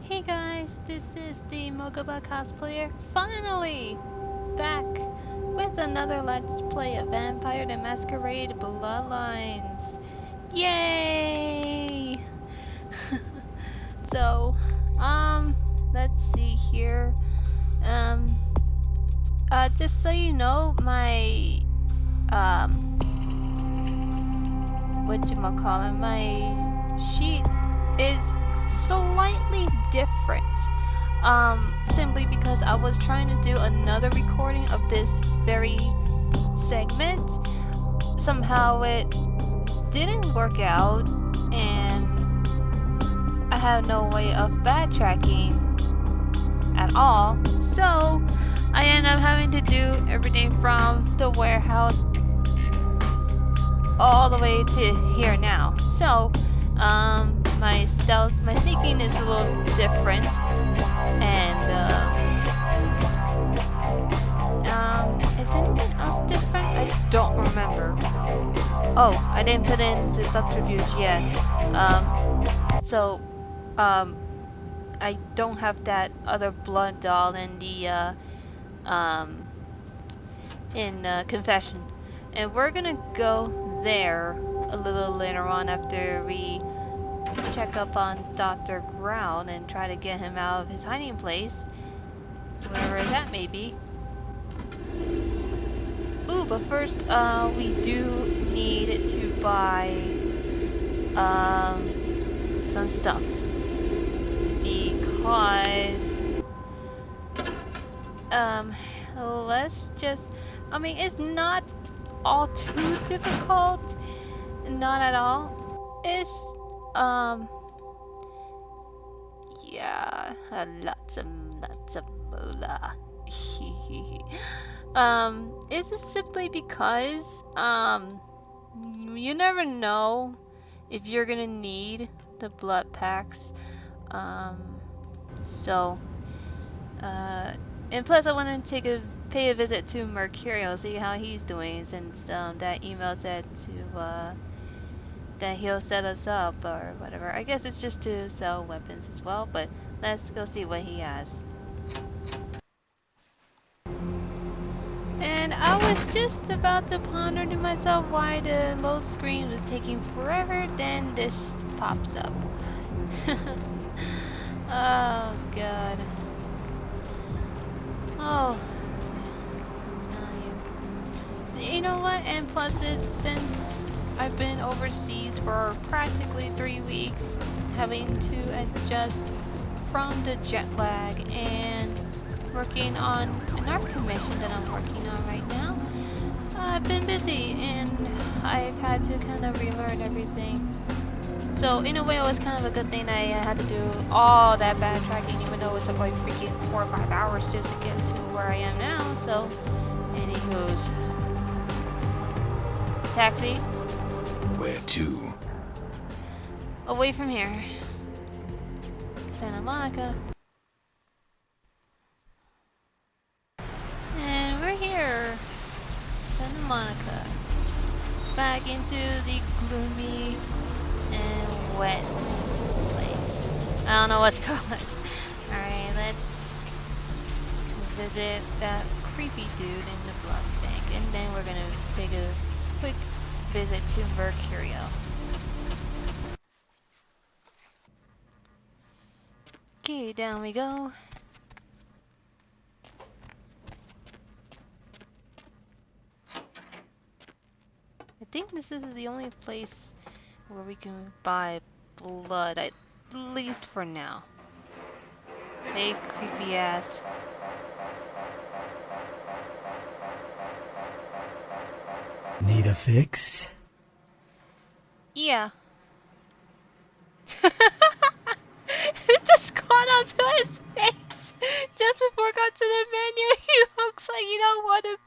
Hey guys, this is TheMokubaCosplayer, finally back with another Let's Play of Vampire the Masquerade Bloodlines. Yay! So, let's see here. Um, just so you know, my, whatchamacallit, my sheet is slightly different. Simply because I was trying to do another recording of this very segment. Somehow it didn't work out, and I had no way of backtracking at all. So I ended up having to do everything from the warehouse all the way to here now. So, my sneaking is a little different, and is anything else different? I don't remember. Oh, I didn't put in the subterfuge yet. So, I don't have that other blood doll in the confession, and we're gonna go there a little later on after we check up on Dr. Grout and try to get him out of his hiding place, wherever that may be. Ooh, but first, we do need to buy some stuff, because let's just, I mean, it's not all too difficult, not at all. It's yeah, lots of moolah. It's just simply because you never know if you're gonna need the blood packs. So and plus I want to pay a visit to Mercurial, see how he's doing, since that email said to that he'll set us up or whatever. I guess it's just to sell weapons as well, but let's go see what he has. And I was just about to ponder to myself why the load screen was taking forever, then this pops up. Oh god. Oh, I'm telling you. So, you know what? And plus, since I've been overseas for practically 3 weeks, having to adjust from the jet lag and working on an art commission that I'm working on right now, I've been busy and I've had to kind of relearn everything. So in a way, it was kind of a good thing that I had to do all that backtracking, even though it took like freaking 4 or 5 hours just to get to where I am now. So, anywho's, taxi. Where to? Away from here. Santa Monica. And we're here. Santa Monica. Back into the gloomy and wet place. I don't know what to call it. Alright, let's visit that creepy dude in the blood bank. And then we're gonna take a quick visit to Mercurial. Okay, down we go. I think this is the only place where we can buy blood, at least for now. Hey, creepy ass. Need a fix? Yeah. It just got onto his face just before I got to the menu. He looks like you don't want to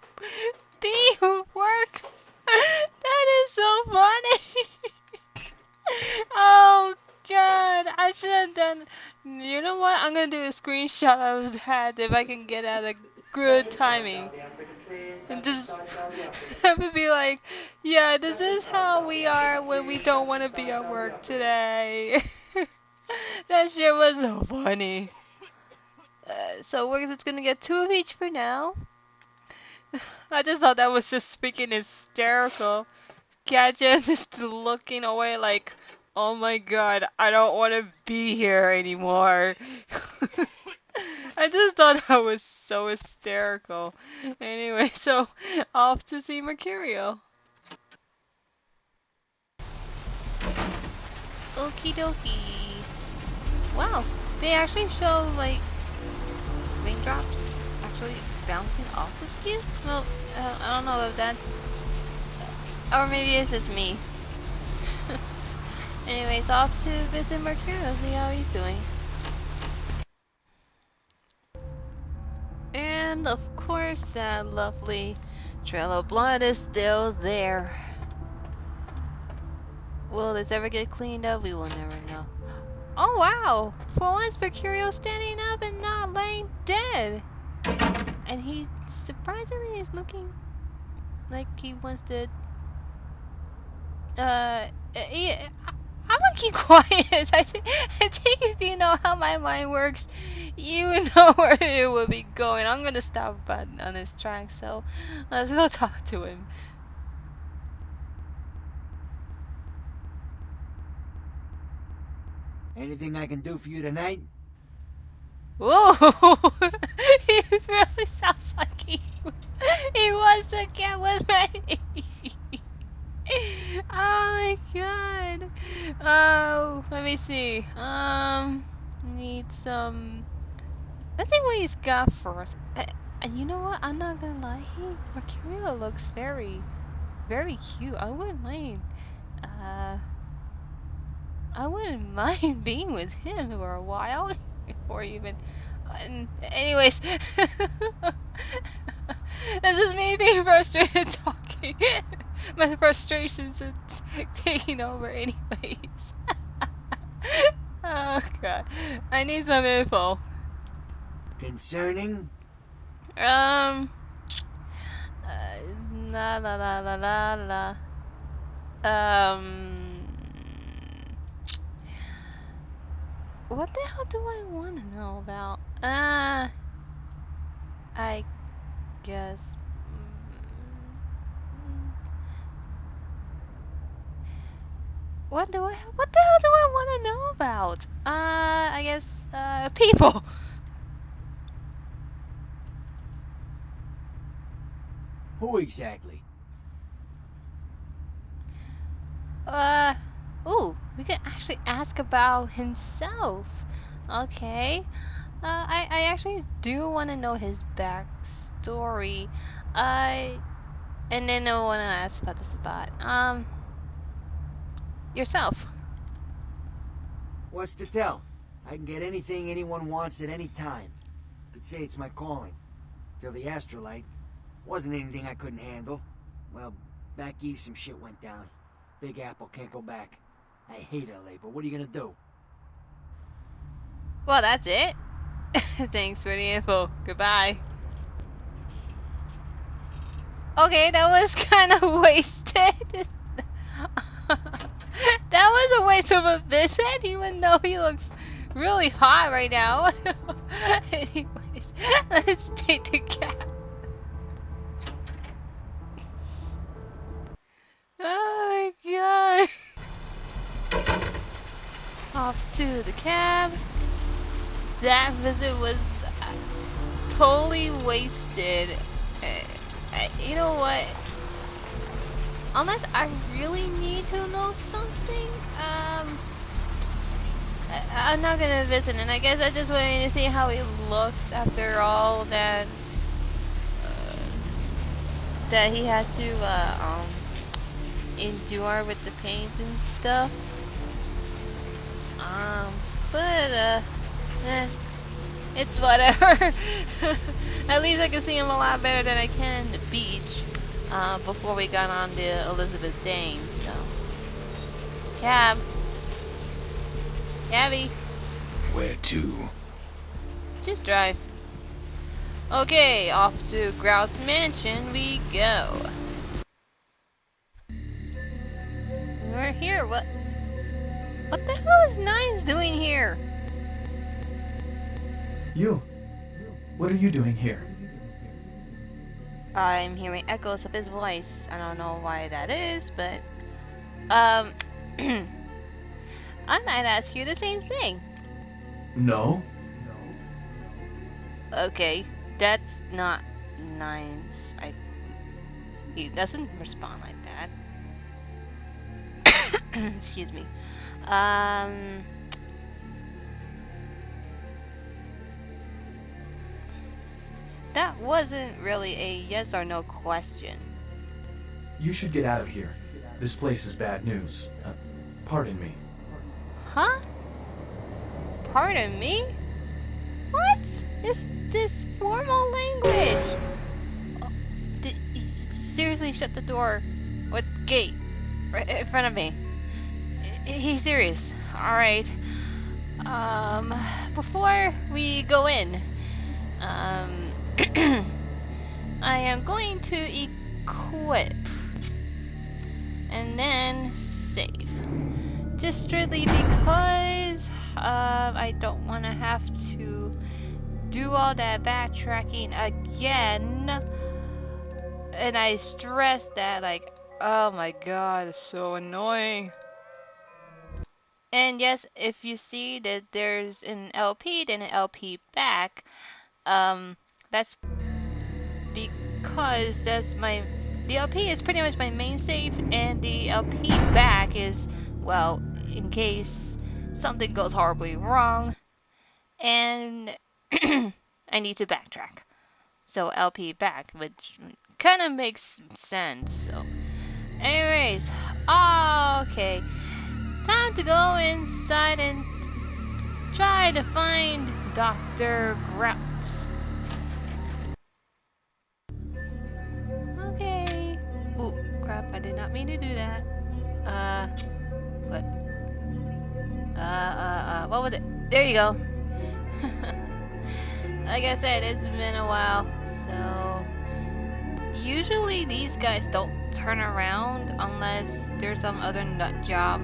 be work. That is so funny. Oh god, I should have done. You know what? I'm gonna do a screenshot of that if I can get at a good timing. And just have it be like, yeah, this is how we are when we don't want to be at work today. That shit was so funny. So we're just gonna get 2 of each for now. I just thought that was just freaking hysterical. Katya just looking away like, oh my god, I don't want to be here anymore. I just thought that was so hysterical. Anyway, so off to see Mercurial. Okie dokie. Wow, they actually show like raindrops actually bouncing off of you? Well, I don't know if that's... Or maybe it's just me. Anyways, off to visit Mercurial, see how he's doing. And of course, that lovely trail of blood is still there. Will this ever get cleaned up? We will never know. Oh wow! For once, Mercurial standing up and not laying dead! And he surprisingly is looking like he wants to... yeah, I'm gonna keep quiet. I think if you know how my mind works, you know where it will be going. I'm gonna stop on his track, so let's go talk to him. Anything I can do for you tonight? Whoa! He really sounds like he wants to get with me. Oh my god. Oh, let me see. Need some. Let's see what he's got for us. And you know what? I'm not gonna lie. Mercurial looks very, very cute. I wouldn't mind. I wouldn't mind being with him for a while, or even. Anyways, this is me being frustrated talking. My frustrations are taking over, anyways. Oh god, I need some info. Concerning? La la la la la la. What the hell do I want to know about? I guess. What the hell do I want to know about? I guess, people. Who exactly? Ooh, we can actually ask about himself. Okay. I actually do want to know his backstory. And then I want to ask about the spot. Yourself. What's to tell? I can get anything anyone wants at any time. Could say it's my calling. Till the astrolite. Wasn't anything I couldn't handle. Well, back east some shit went down. Big Apple can't go back. I hate LA, but what are you gonna do? Well, that's it. Thanks for the info. Goodbye. Okay, that was kind of wasted. That was a waste of a visit, even though he looks really hot right now. Anyways, let's take the cab. Oh my god. Off to the cab. That visit was totally wasted. You know what? Unless I really need to know something, I'm not gonna visit, and I guess I just wanted to see how he looks after all that that he had to endure with the pains and stuff. But it's whatever. At least I can see him a lot better than I can in the beach. Before we got on the Elizabeth Dane, so. Cab. Cabby. Where to? Just drive. Okay, off to Grout's mansion we go. We're here, what? What the hell is Nines doing here? You. What are you doing here? I'm hearing echoes of his voice. I don't know why that is, but I might ask you the same thing. No? Okay, that's not Nines. He doesn't respond like that. Excuse me. That wasn't really a yes or no question. You should get out of here. This place is bad news. Pardon me. Huh? Pardon me? What? Is this formal language? Oh, seriously, shut the door. What gate? Right in front of me. He's serious. Alright. Before we go in, I am going to equip and then save. Just strictly because I don't want to have to do all that backtracking again. And I stress that, like, oh my god, it's so annoying. And yes, if you see that there's an LP, then an LP back, that's because the LP is pretty much my main save, and the LP back is, well, in case something goes horribly wrong, and I need to backtrack. So LP back, which kind of makes sense. So, anyways, okay, time to go inside and try to find Dr. Grout. Okay. Oh, crap, I did not mean to do that. What? What was it? There you go. Like I said, it's been a while, so usually these guys don't turn around unless there's some other nut job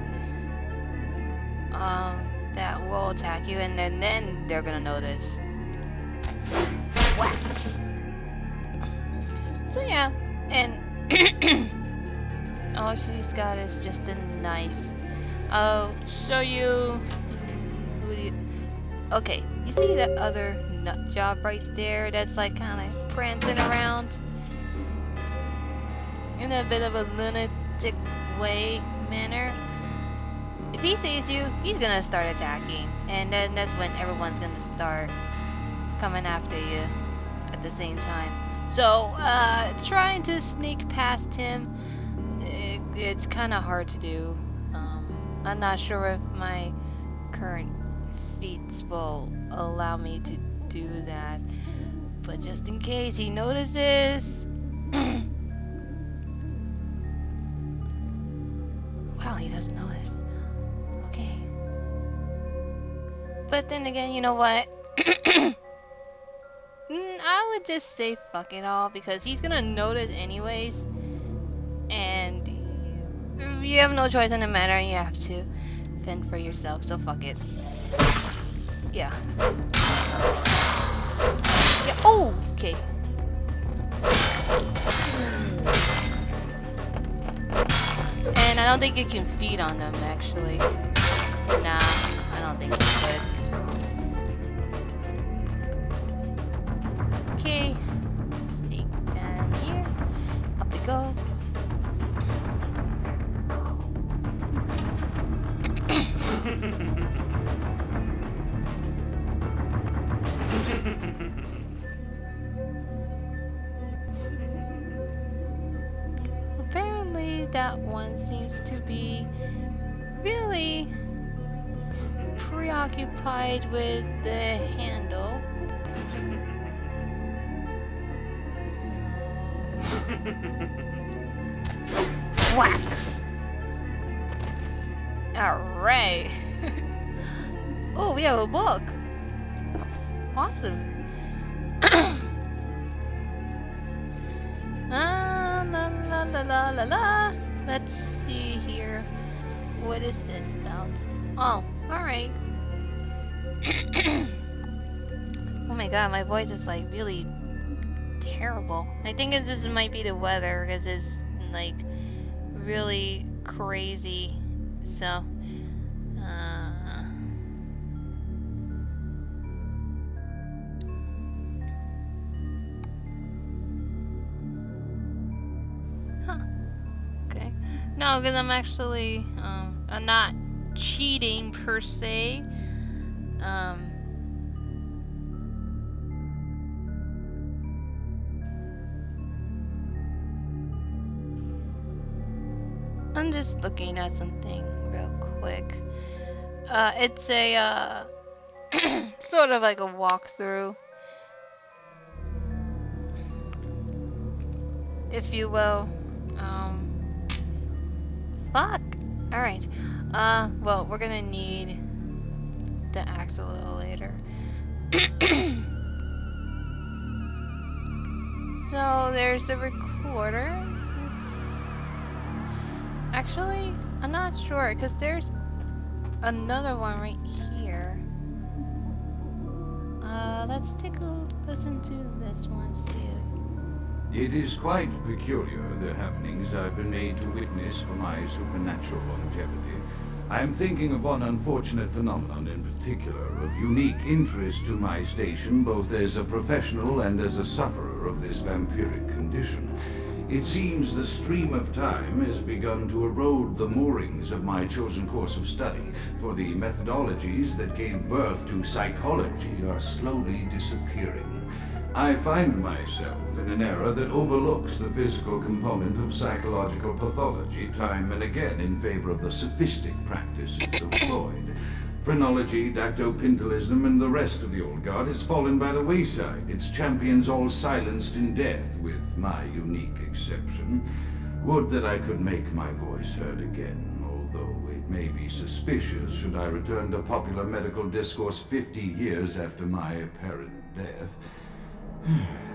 that will attack you, and then they're gonna notice. Whack. So yeah, and all she's got is just a knife. I'll show you. Okay, you see that other nut job right there? That's like kind of prancing around in a bit of a lunatic manner. If he sees you, he's gonna start attacking, and then that's when everyone's gonna start coming after you at the same time. So, trying to sneak past him, it's kind of hard to do. I'm not sure if my current feats will allow me to do that, but just in case he notices. Wow, he doesn't notice. Okay. But then again, you know what? I would just say fuck it all, because he's gonna notice anyways, and you have no choice in the matter, and you have to fend for yourself, so fuck it. Yeah. Yeah. Oh, okay. And I don't think you can feed on them, actually. Nah, I don't think you could. Okay, sneak down here. Up we go. Apparently that one seems to be really preoccupied with the handle. So... Whack! Alright. Oh, we have a book. Awesome. La la la la la la. Let's see here. What is this about? Oh, alright. Oh my god, my voice is like really terrible. I think it just might be the weather because it's like really crazy. So, huh. Okay. No, because I'm actually, I'm not cheating per se. I'm just looking at something real quick. It's a, sort of like a walkthrough, if you will. Fuck! Alright. Well, we're gonna need the axe a little later. So, there's the recorder. Actually, I'm not sure, because there's another one right here. Let's take a listen to this one, Steve. It is quite peculiar, the happenings I've been made to witness for my supernatural longevity. I am thinking of one unfortunate phenomenon in particular, of unique interest to my station, both as a professional and as a sufferer of this vampiric condition. It seems the stream of time has begun to erode the moorings of my chosen course of study, for the methodologies that gave birth to psychology are slowly disappearing. I find myself in an era that overlooks the physical component of psychological pathology time and again in favor of the sophistic practices of Freud. Phrenology, dactopintilism, and the rest of the old guard has fallen by the wayside, its champions all silenced in death, with my unique exception. Would that I could make my voice heard again, although it may be suspicious should I return to popular medical discourse 50 years after my apparent death.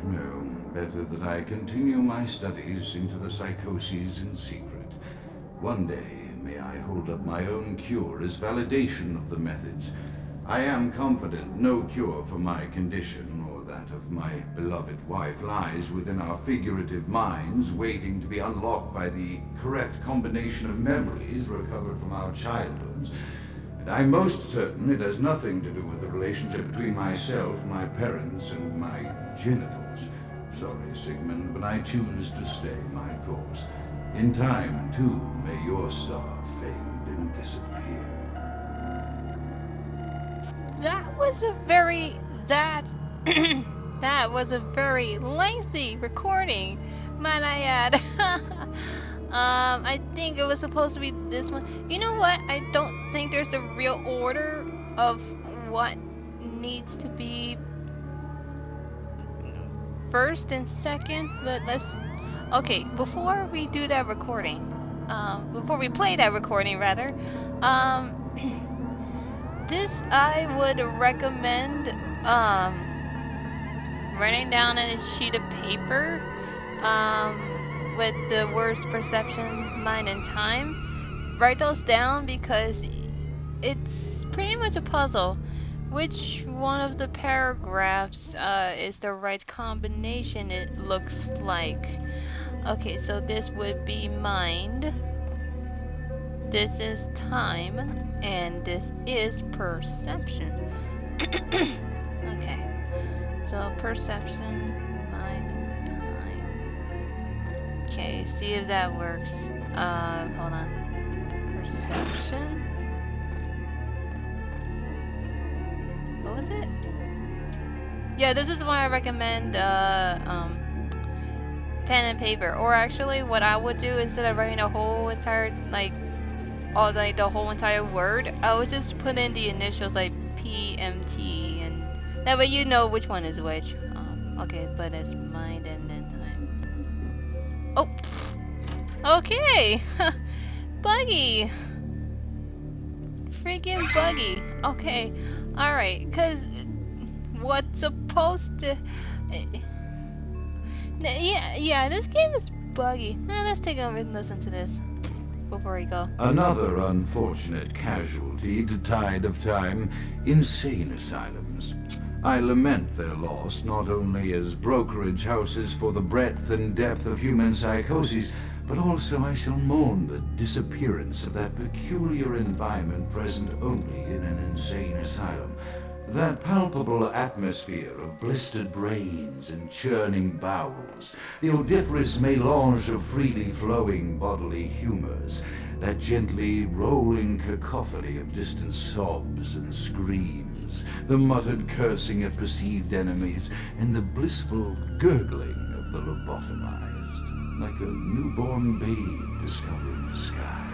No, better that I continue my studies into the psychoses in secret. One day, may I hold up my own cure as validation of the methods. I am confident no cure for my condition, or that of my beloved wife, lies within our figurative minds, waiting to be unlocked by the correct combination of memories recovered from our childhoods. And I'm most certain it has nothing to do with the relationship between myself, my parents, and my genitals. Sorry, Sigmund, but I choose to stay my course. In time, too, may your star fade and disappear. That was a very that was a very lengthy recording, might I add. I think it was supposed to be this one. You know what? I don't think there's a real order of what needs to be first and second, but let's... Okay, before we do that recording, before we play that recording, rather, this I would recommend, writing down on a sheet of paper, with the worst perception, mind, and time. Write those down because it's pretty much a puzzle. Which one of the paragraphs is the right combination, it looks like. Okay, so this would be mind, this is time, and this is perception. Okay, so perception, mind, time. Okay, see if that works. Hold on. Perception. What was it? Yeah, this is why I recommend pen and paper. Or actually, what I would do instead of writing a whole entire the whole entire word, I would just put in the initials like PMT, and that way you know which one is which. Okay, but it's mind and then time. Oh, okay. Buggy. Freaking buggy. Okay. Alright, because what's supposed to... Yeah, this game is buggy. Let's take over and listen to this. before we go. Another unfortunate casualty to tide of time, insane asylums. I lament their loss not only as brokerage houses for the breadth and depth of human psychoses, but also I shall mourn the disappearance of that peculiar environment present only in an insane asylum. That palpable atmosphere of blistered brains and churning bowels, the odoriferous melange of freely flowing bodily humors, that gently rolling cacophony of distant sobs and screams, the muttered cursing at perceived enemies, and the blissful gurgling of the lobotomized, like a newborn babe discovering the sky.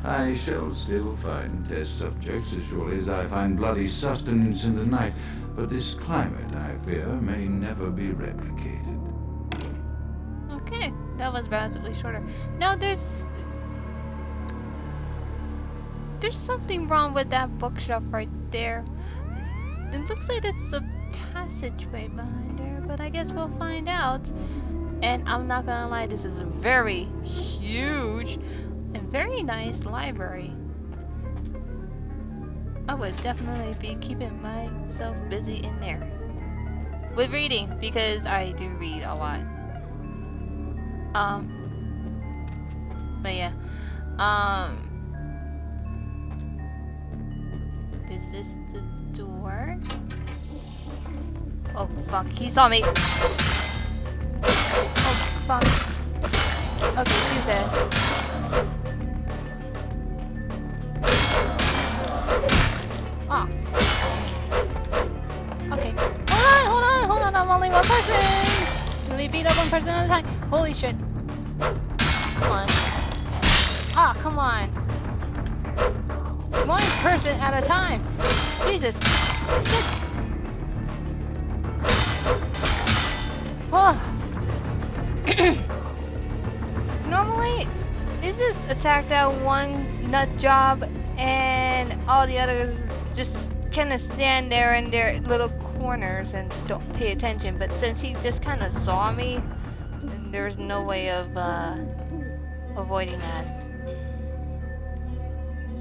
I shall still find test subjects as surely as I find bloody sustenance in the night, but this climate, I fear, may never be replicated. Okay, that was relatively shorter. Now there's something wrong with that bookshelf right there. It looks like it's a passageway behind there, but I guess we'll find out. And I'm not gonna lie, this is a very huge and very nice library. I would definitely be keeping myself busy in there with reading, because I do read a lot. But yeah, is this the door? Oh fuck, he saw me. Oh fuck. Okay, she's dead. Oh. Okay. Hold on, I'm only one person! Let me beat up one person at a time. Holy shit. Come on. Ah, come on. One person at a time. Jesus. Shit. Oh. Normally, is this attack that one nut job and all the others just kind of stand there in their little corners and don't pay attention, but since he just kind of saw me, there's no way of avoiding that.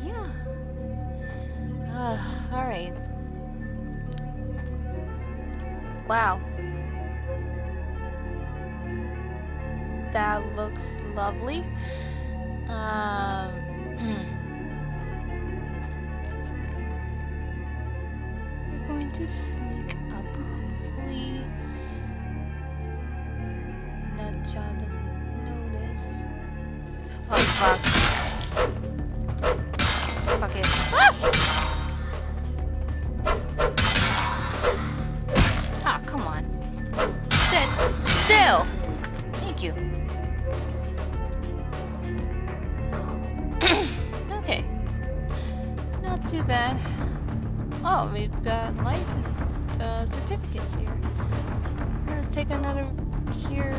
Yeah. Alright. Wow. That looks lovely. We're going to sneak up, hopefully. That job doesn't notice. Oh fuck. Fuck it. Ah! Ah, come on. Sit still! Thank you. Okay. Not too bad. Oh, we've got license certificates here. Let's take another hear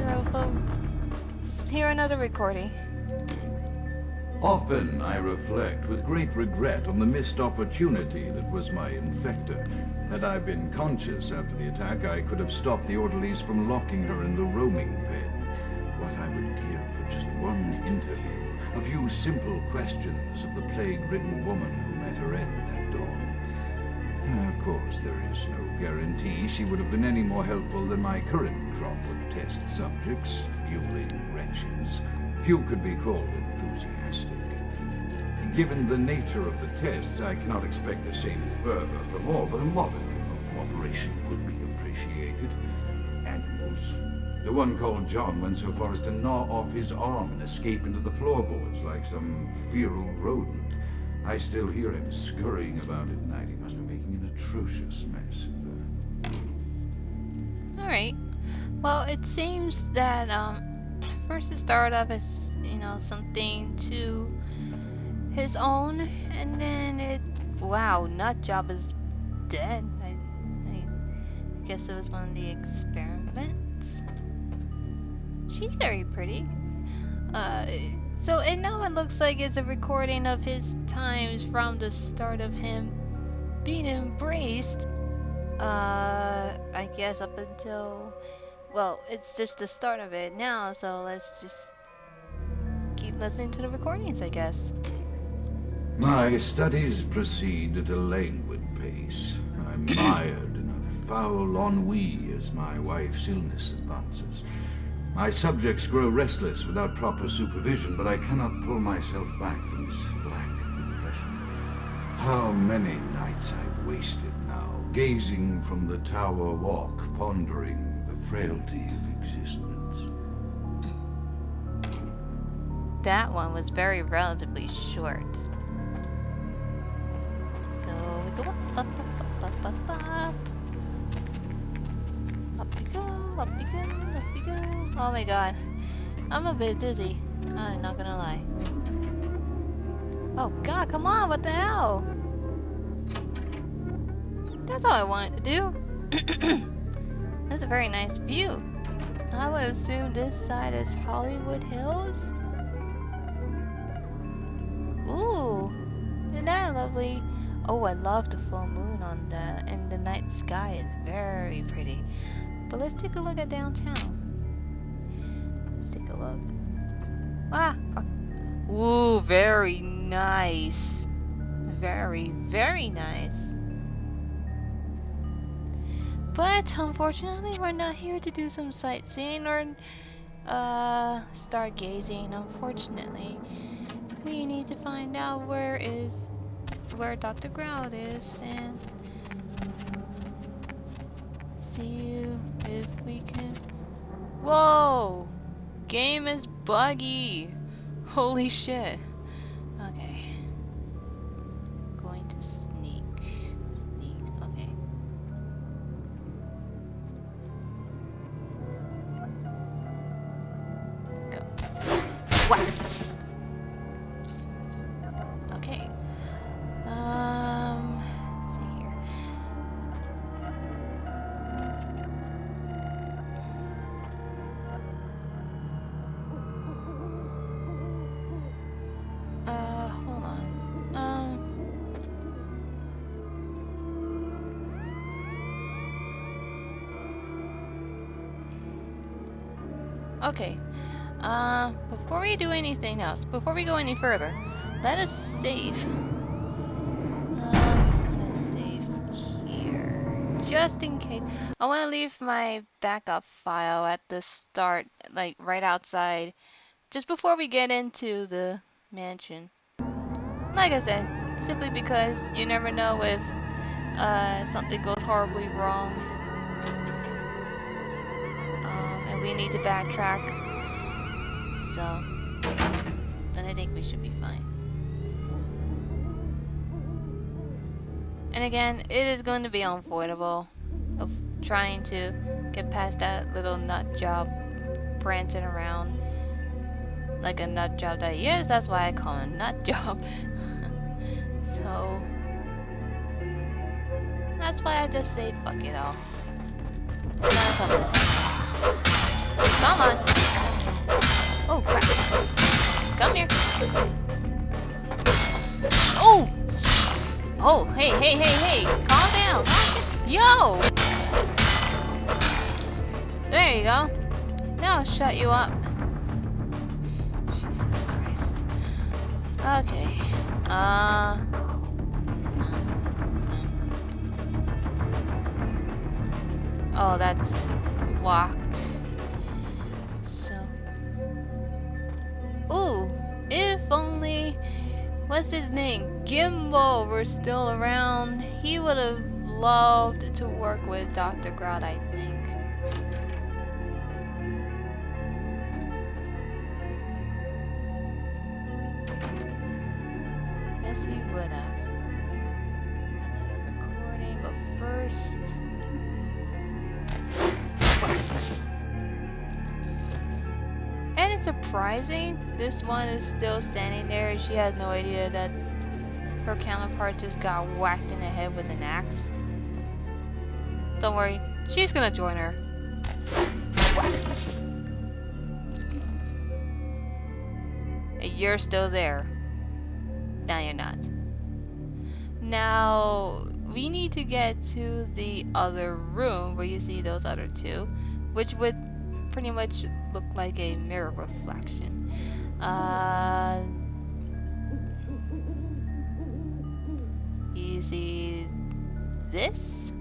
another recording. Often I reflect with great regret on the missed opportunity that was my infector. Had I been conscious after the attack, I could have stopped the orderlies from locking her in the roaming pen. What I would give for just one interview, a few simple questions of the plague-ridden woman who met her end that dawn. Of course, there is no guarantee she would have been any more helpful than my current crop of test subjects, mewling wretches. Few could be called enthusiastic. Given the nature of the tests, I cannot expect the same fervor from all, but a modicum of cooperation would be appreciated. Animals. The one called John went so far as to gnaw off his arm and escape into the floorboards like some feral rodent. I still hear him scurrying about at night. He must be making an atrocious mess. Alright. Well, it seems that, first it started off as, something to his own, and then wow, Nutjob is dead. I guess it was one of the experiments. She's very pretty. So, and now it looks like it's a recording of his times from the start of him being embraced. I guess up until, well, it's just the start of it now, so let's just listening to the recordings, I guess. My studies proceed at a languid pace. I'm mired in a foul ennui as my wife's illness advances. My subjects grow restless without proper supervision, but I cannot pull myself back from this blank impression. How many nights I've wasted now, gazing from the tower walk, pondering the frailty of existence. That one was very relatively short. So we go up, up, up, up. Up we go, up we go, up we go. Oh my god. I'm a bit dizzy. I'm not gonna lie. Oh god, come on, what the hell? That's all I wanted to do. That's a very nice view. I would assume this side is Hollywood Hills. Ooh, isn't that lovely? Oh, I love the full moon on the and the night sky is very pretty. But let's take a look at downtown. Let's take a look. Ah, ooh, very nice. Very, very nice. But unfortunately, we're not here to do some sightseeing or stargazing. Unfortunately, we need to find out where Dr. Grout is and see if we can. Whoa! Game is buggy. Holy shit. Okay. Going to sneak. Okay. Go. What? Okay. Let's see here. Hold on. Okay. Before we do anything else, before we go any further, let us save. I'm gonna save here. Just in case. I want to leave my backup file at the start, like right outside, just before we get into the mansion. Like I said, simply because you never know if something goes horribly wrong. And we need to backtrack. So, then I think we should be fine. And again, it is going to be unavoidable of trying to get past that little nut job prancing around like a nut job that he is. That's why I call him nut job. So that's why I just say fuck it all. Come on. Oh crap. Come here. Oh! Oh, hey. Calm down. Yo! There you go. Now I'll shut you up. Jesus Christ. Okay. Oh, that's locked. So. Ooh, if only, what's his name? Gimbal were still around, he would have loved to work with Dr. Grout, I think. Yes, he would have. Another recording, but first. And it's surprising, this one is still standing there. She has no idea that her counterpart just got whacked in the head with an axe. Don't worry, she's gonna join her. And you're still there. Now you're not. Now, we need to get to the other room where you see those other two, which would pretty much look like a mirror reflection. Uh, you see this?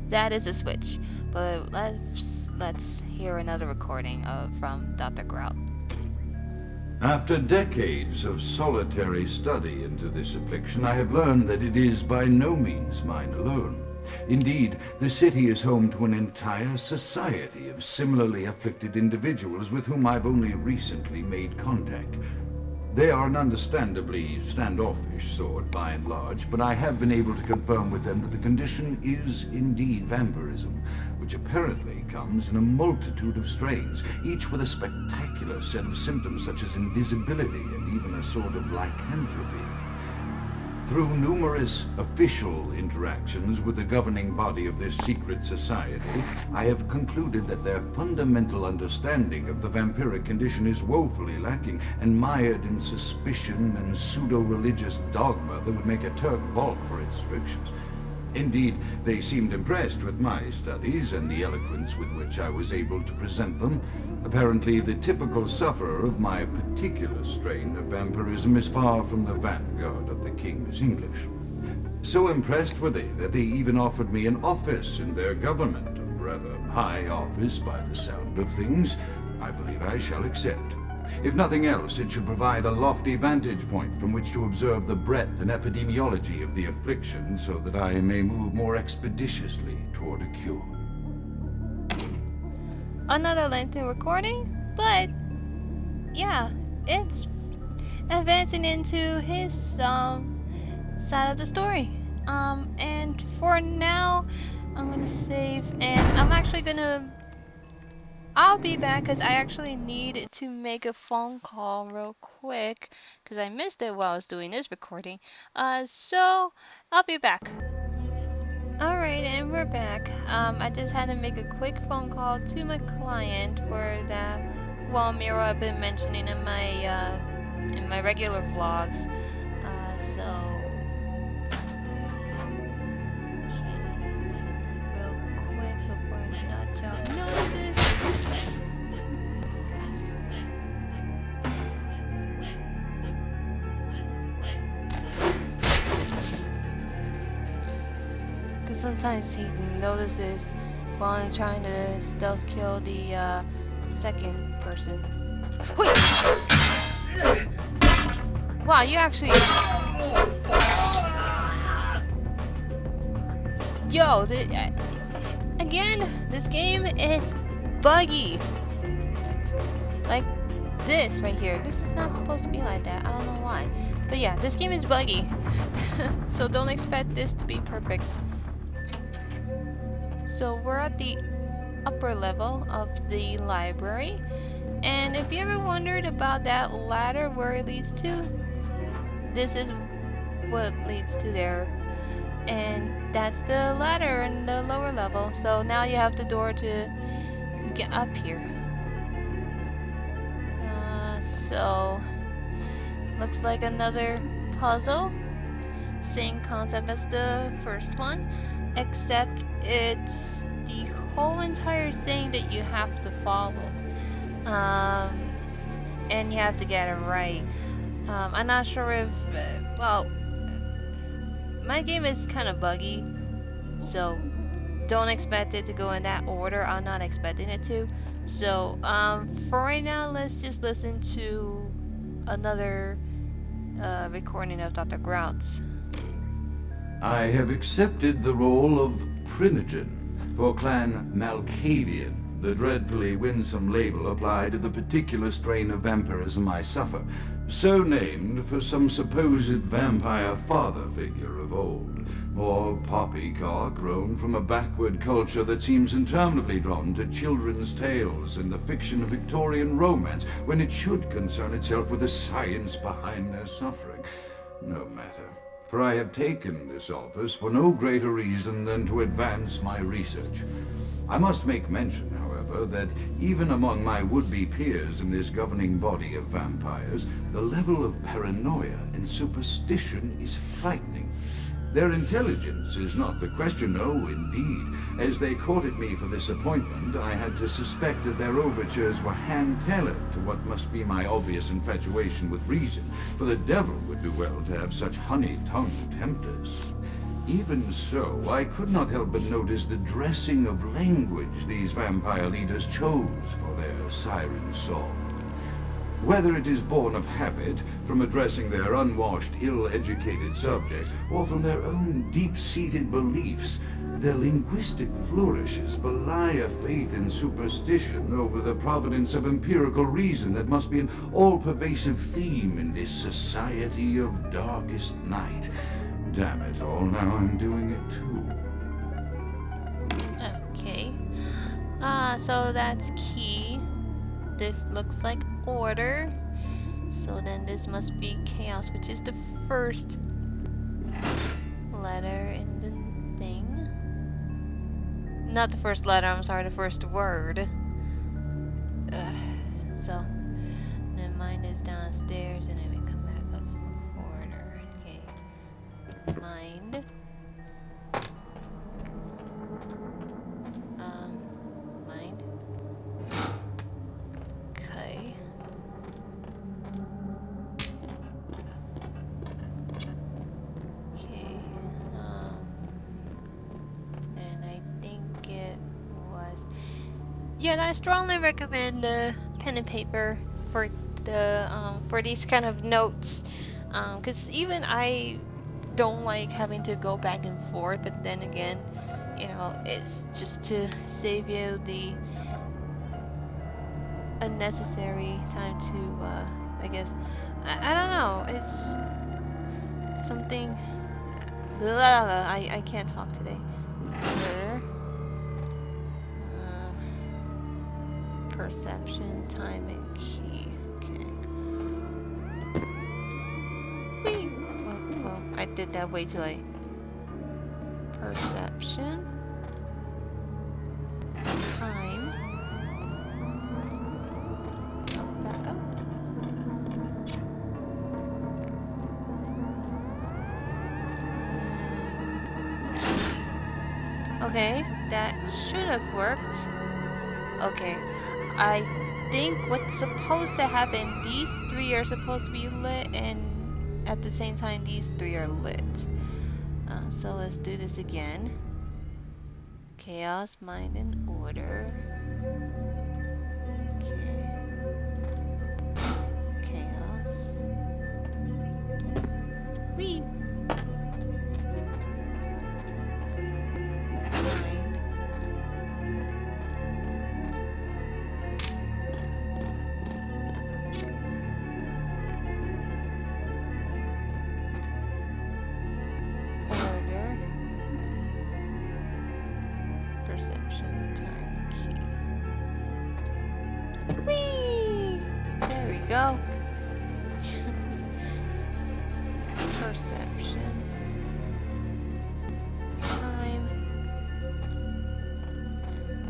That is a switch. But let's hear another recording from Dr. Grout. After decades of solitary study into this affliction, I have learned that it is by no means mine alone. Indeed, the city is home to an entire society of similarly afflicted individuals with whom I've only recently made contact. They are an understandably standoffish sort by and large, but I have been able to confirm with them that the condition is indeed vampirism, which apparently comes in a multitude of strains, each with a spectacular set of symptoms such as invisibility and even a sort of lycanthropy. Through numerous official interactions with the governing body of this secret society, I have concluded that their fundamental understanding of the vampiric condition is woefully lacking and mired in suspicion and pseudo-religious dogma that would make a Turk balk for its strictures. Indeed, they seemed impressed with my studies and the eloquence with which I was able to present them. Apparently, the typical sufferer of my particular strain of vampirism is far from the vanguard of the King's English. So impressed were they that they even offered me an office in their government, a rather high office by the sound of things. I believe I shall accept. If nothing else, it should provide a lofty vantage point from which to observe the breadth and epidemiology of the affliction so that I may move more expeditiously toward a cure. Another lengthy recording, but yeah, it's advancing into his side of the story. And for now, I'm gonna save, and I'm actually gonna. I'll be back because I actually need to make a phone call real quick because I missed it while I was doing this recording. So I'll be back. Alright, and we're back. I just had to make a quick phone call to my client for that wall mirror I've been mentioning in my regular vlogs. So real quick before I shut y'all notice. Because sometimes he notices while I'm trying to stealth kill the second person. Wait! Wow, you actually... Yo, again, this game is buggy. Like this right here. This is not supposed to be like that. I don't know why. But yeah, this game is buggy. So don't expect this to be perfect. So we're at the upper level of the library. And if you ever wondered about that ladder, where it leads to, this is what leads to there. And that's the ladder in the lower level. So now you have the door to get up here. So looks like another puzzle. Same concept as the first one, except it's the whole entire thing that you have to follow. And you have to get it right. I'm not sure if, well, my game is kind of buggy, so don't expect it to go in that order. I'm not expecting it to. So, for right now, let's just listen to another recording of Dr. Grout's. I have accepted the role of Primogen for Clan Malkavian, the dreadfully winsome label applied to the particular strain of vampirism I suffer, so named for some supposed vampire father figure of old, or poppycock grown from a backward culture that seems interminably drawn to children's tales and the fiction of Victorian romance when it should concern itself with the science behind their suffering. No matter. For I have taken this office for no greater reason than to advance my research. I must make mention, however, that even among my would-be peers in this governing body of vampires, the level of paranoia and superstition is frightening. Their intelligence is not the question, no, indeed. As they courted me for this appointment, I had to suspect that their overtures were hand-tailored to what must be my obvious infatuation with reason, for the devil would do well to have such honey-tongued tempters. Even so, I could not help but notice the dressing of language these vampire leaders chose for their siren song. Whether it is born of habit, from addressing their unwashed, ill-educated subjects, or from their own deep-seated beliefs, their linguistic flourishes belie a faith in superstition over the providence of empirical reason that must be an all-pervasive theme in this society of darkest night. Damn it all, now I'm doing it too. Okay. So that's key. This looks like order. So then this must be chaos, which is the first letter in the thing. Not the first letter, I'm sorry, the first word. So then mine is downstairs, and then we come back up for order. Okay. Mind. Mind. Okay. Okay. And I think it was. Yeah, and I strongly recommend pen and paper for the for these kind of notes, because even I don't like having to go back and forth, but then again, you know, it's just to save you the unnecessary time to I guess I don't know, it's something I can't talk today. Perception, time, and key. Okay. Whee! Well, I did that way too late. Perception. Time. Back up. Okay, that should have worked. Okay, I think what's supposed to happen, these three are supposed to be lit, and at the same time these three are lit. So let's do this again. Chaos, mind, and order. Okay. Chaos. Whee! Mind. Order. Perception, time, key. Whee! There we go. Perception. Time.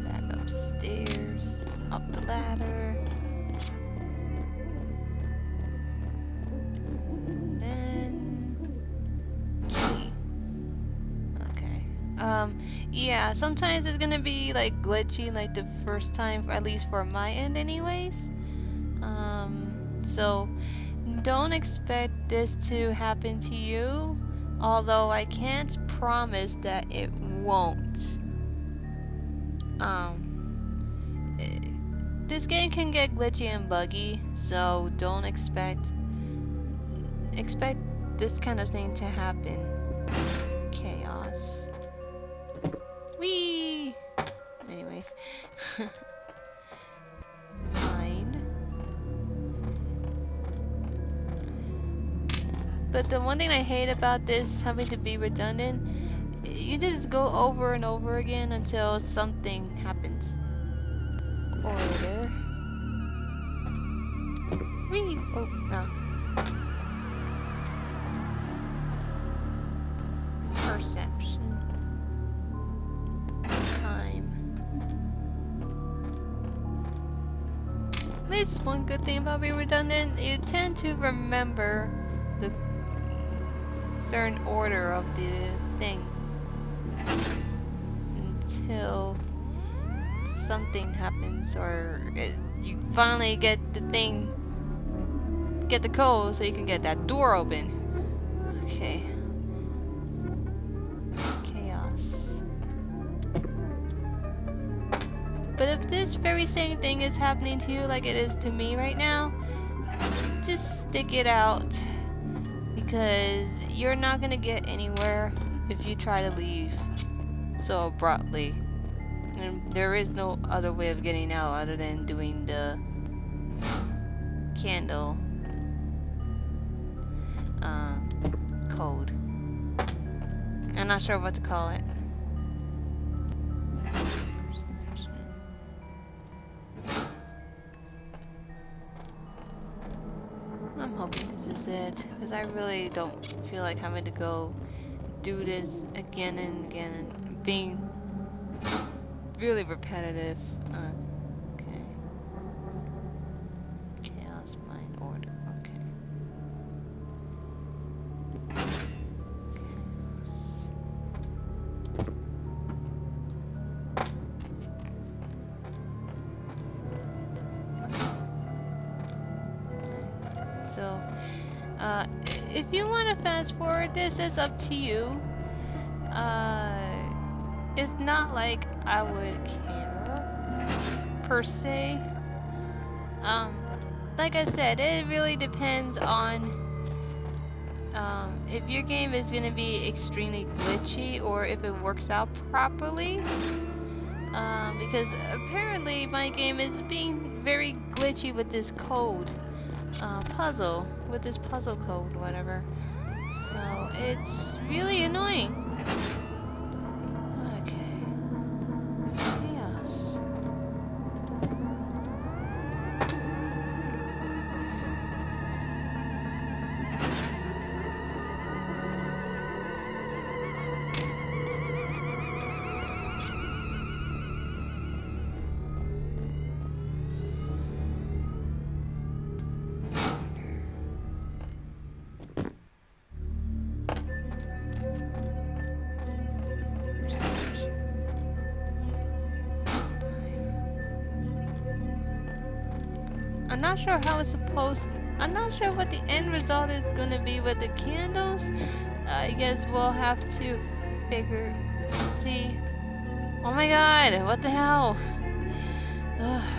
Back upstairs. Up the ladder. And then key. Okay. Yeah, sometimes it's gonna be like glitchy like the first time, at least for my end anyways. So don't expect this to happen to you, although I can't promise that it won't. This game can get glitchy and buggy, so don't expect this kind of thing to happen. Chaos. Whee! Anyways. Mind. But the one thing I hate about this having to be redundant, you just go over and over again until something happens. Order. Whee! Oh, no. Perception. Time. This is one good thing about being redundant. You tend to remember the certain order of the thing until something happens or you finally get the thing, get the code so you can get that door open. Okay. Chaos. But if this very same thing is happening to you like it is to me right now, just stick it out, because you're not gonna get anywhere if you try to leave so abruptly. And there is no other way of getting out other than doing the candle code. I'm not sure what to call it. I'm hoping this is it, because I really don't feel like having to go do this again and again and being really repetitive. Okay. Chaos mind order. Okay. Chaos. So, if you want to fast forward this, it's up to you. It's not like I would care, per se. Like I said, it really depends on if your game is going to be extremely glitchy or if it works out properly. Because apparently my game is being very glitchy with this code. Puzzle, with this puzzle code, whatever. So it's really annoying. Okay. Chaos. I'm not sure how it's supposed. I'm not sure what the end result is gonna be with the candles. I guess we'll have to see. Oh my god, what the hell?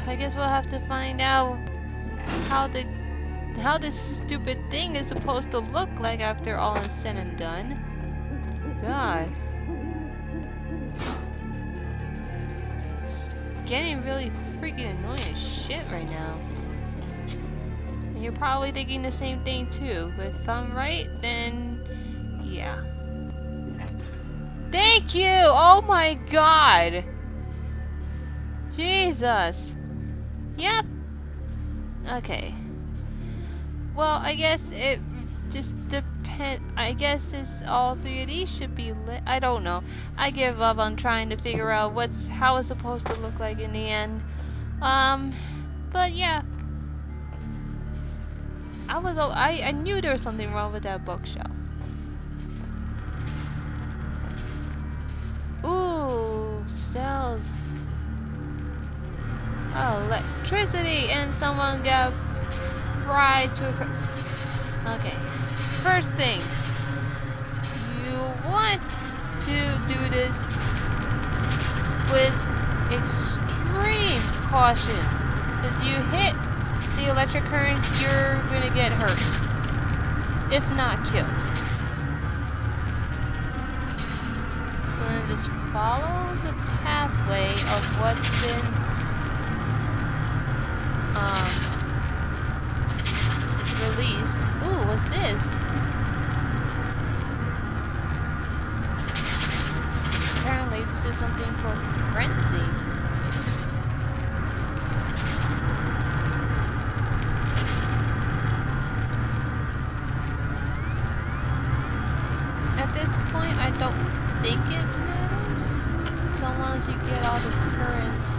I guess we'll have to find out how this stupid thing is supposed to look like after all is said and done. God. It's getting really freaking annoying as shit right now. And you're probably thinking the same thing too. If I'm right, then yeah. Thank you! Oh my god! Jesus! Yep. Okay. Well, I guess it just depends. I guess it's all three of these should be lit. I don't know. I give up on trying to figure out how it's supposed to look like in the end. But yeah. I knew there was something wrong with that bookshelf. Ooh, cells. Oh, electricity, and someone got fried to a crisp. Okay, first thing, you want to do this with extreme caution, because you hit the electric currents, you're gonna get hurt, if not killed. So then just follow the pathway of what's been released. Ooh, what's this? Apparently this is something for frenzy. At this point, I don't think it matters, so long as you get all the currents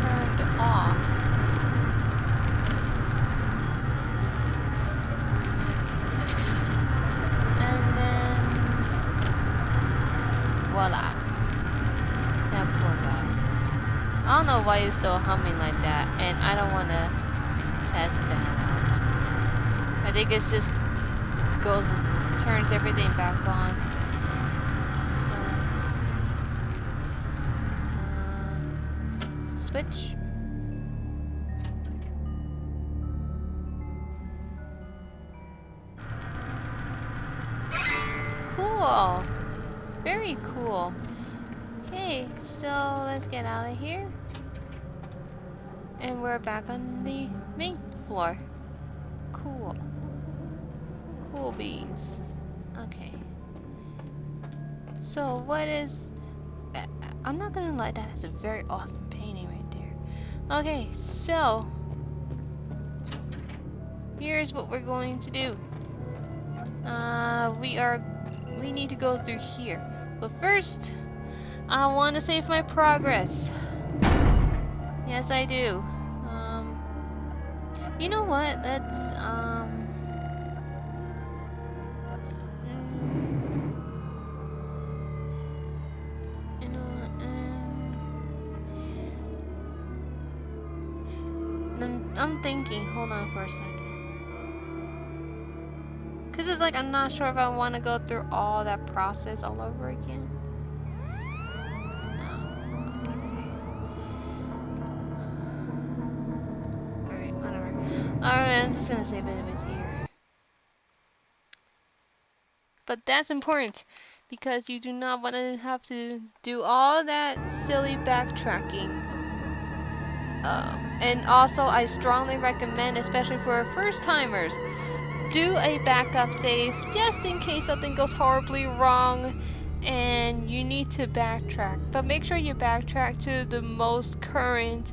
turned off. Voila. That poor guy. I don't know why he's still humming like that, and I don't want to test that out. I think it's just goes, turns everything back on. So, switch. Cool. Very cool. Okay, so let's get out of here. And we're back on the main floor. Cool. Cool beans. Okay. So what is... I'm not gonna lie, that is a very awesome painting right there. Okay, so... here's what we're going to do. We need to go through here. But first, I want to save my progress. Yes, I do. You know what? Let's, you know what, I'm thinking, hold on for a second. Cause it's like, I'm not sure if I want to go through all that process all over again. Alright, whatever. Alright, I'm just gonna save it with here. But that's important, because you do not want to have to do all that silly backtracking. And also, I strongly recommend, especially for first timers, do a backup save just in case something goes horribly wrong and you need to backtrack. But make sure you backtrack to the most current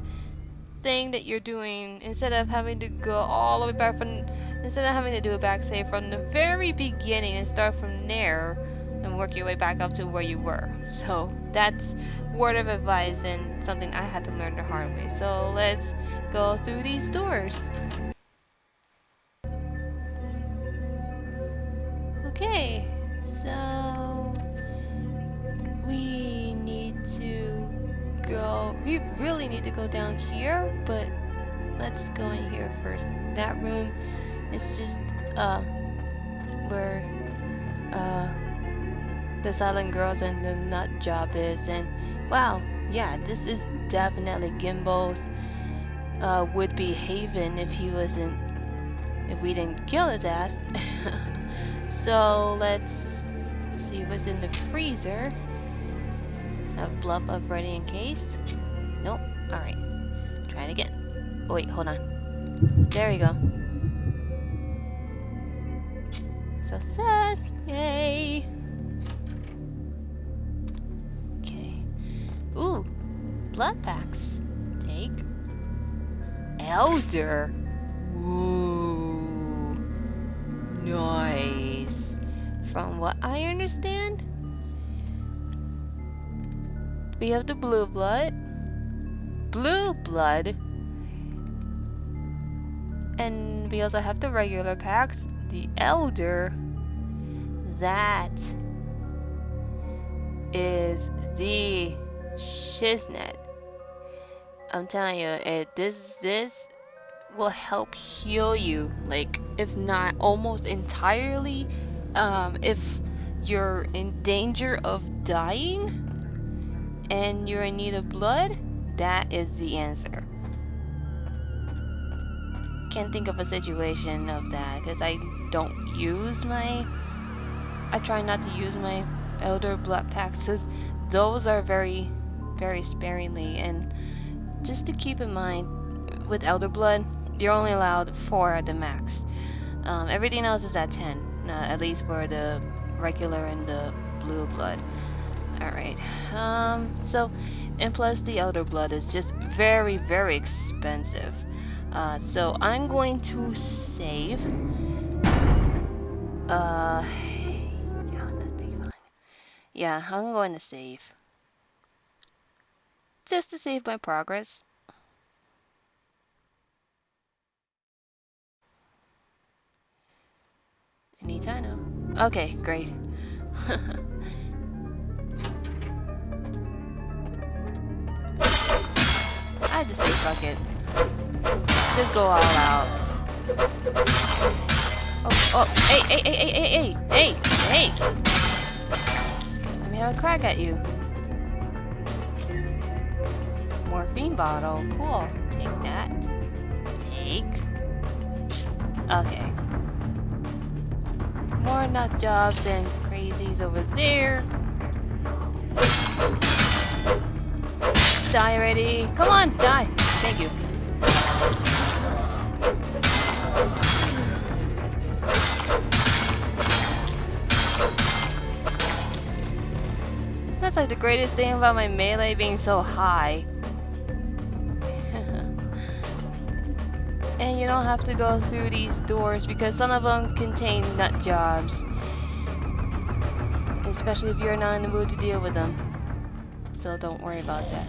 thing that you're doing instead of having to go all the way back from, instead of having to do a back save from the very beginning and start from there and work your way back up to where you were. So that's word of advice and something I had to learn the hard way. So let's go through these doors. Okay, so we need to go, we really need to go down here, but let's go in here first. That room is just where the silent girls and the nut job is. And wow, yeah, this is definitely Gimbo's would-be haven if he wasn't, if we didn't kill his ass. So let's see what's in the freezer. Have bluff up ready in case. Nope. Alright. Try it again. Oh, wait, hold on. There we go. Success! Yay! Okay. Ooh. Blood packs. Take. Elder. Ooh. Nice. From what I understand, we have the blue blood. Blue blood. And we also have the regular packs. The elder. That is the shiznit. I'm telling you, this will help heal you, like, if not almost entirely. If you're in danger of dying and you're in need of blood, that is the answer. Can't think of a situation of that because I don't use my, I try not to use my elder blood packs because those are very, very sparingly. And just to keep in mind, with elder blood, you're only allowed 4 at the max. Everything else is at 10, at least for the regular and the blue blood. Alright, so, and plus the elder blood is just very, very expensive. So I'm going to save. Yeah, that'd be fine. Yeah, I'm going to save. Just to save my progress. Anytime now. Okay, great. I just say fuck it. Just go all out. Oh, hey! Let me have a crack at you. Morphine bottle, cool. Take that. Take. Okay. More nut jobs and crazies over there. Die already. Come on, die. Thank you. That's like the greatest thing about my melee being so high. And you don't have to go through these doors because some of them contain nut jobs. Especially if you're not in the mood to deal with them. So don't worry about that.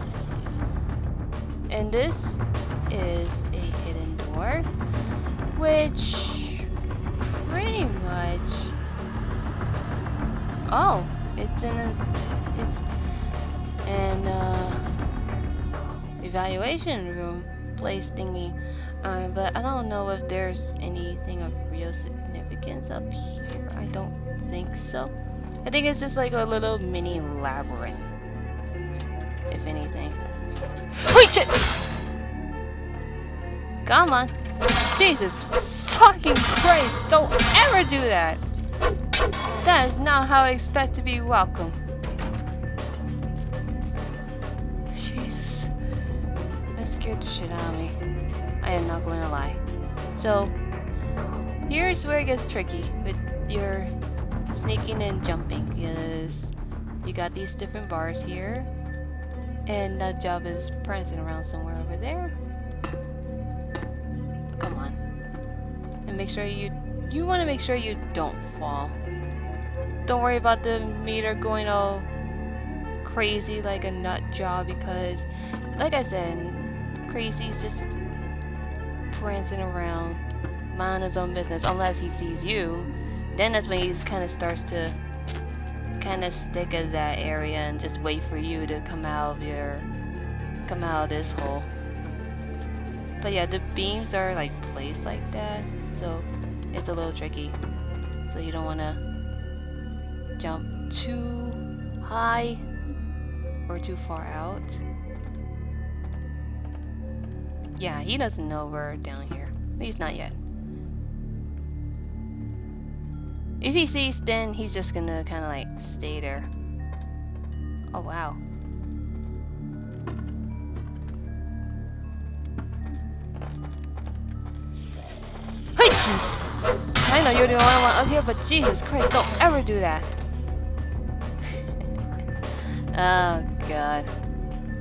And this is a hidden door, which pretty much, oh, it's an evaluation room place thingy, but I don't know if there's anything of real significance up here. I don't think so. I think it's just like a little mini labyrinth, if anything. Wait, shit! Come on. Jesus fucking Christ, don't ever do that! That is not how I expect to be welcome. Jesus. That scared the shit out of me. I am not going to lie. So, here's where it gets tricky with your sneaking and jumping, because you got these different bars here. And that job is prancing around somewhere over there. Come on. And make sure you want to make sure you don't fall. Don't worry about the meter going all crazy like a nut job, because like I said, Crazy's just prancing around, mind his own business, unless he sees you. Then that's when he kind of starts to kind of stick at that area and just wait for you to come out of this hole. But yeah, the beams are like placed like that, so it's a little tricky. So you don't want to jump too high or too far out. Yeah, he doesn't know we're down here. At least not yet. If he sees, then he's just gonna kind of like stay there. Oh wow. Hey, Jesus! I know you're the only one up here, but Jesus Christ, don't ever do that. Oh God.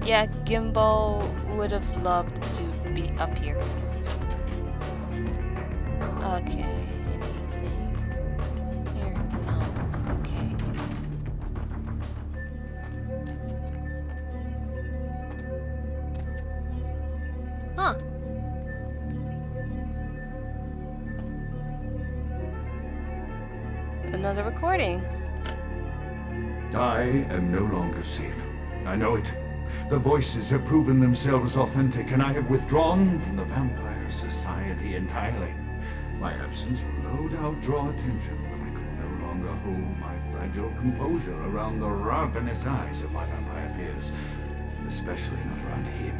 Yeah, Gimbal would have loved to be up here. Okay. Huh. Another recording. I am no longer safe. I know it. The voices have proven themselves authentic, and I have withdrawn from the Vampire Society entirely. My absence will no doubt draw attention, but I could no longer hold my fragile composure around the ravenous eyes of my vampire peers, especially not around him.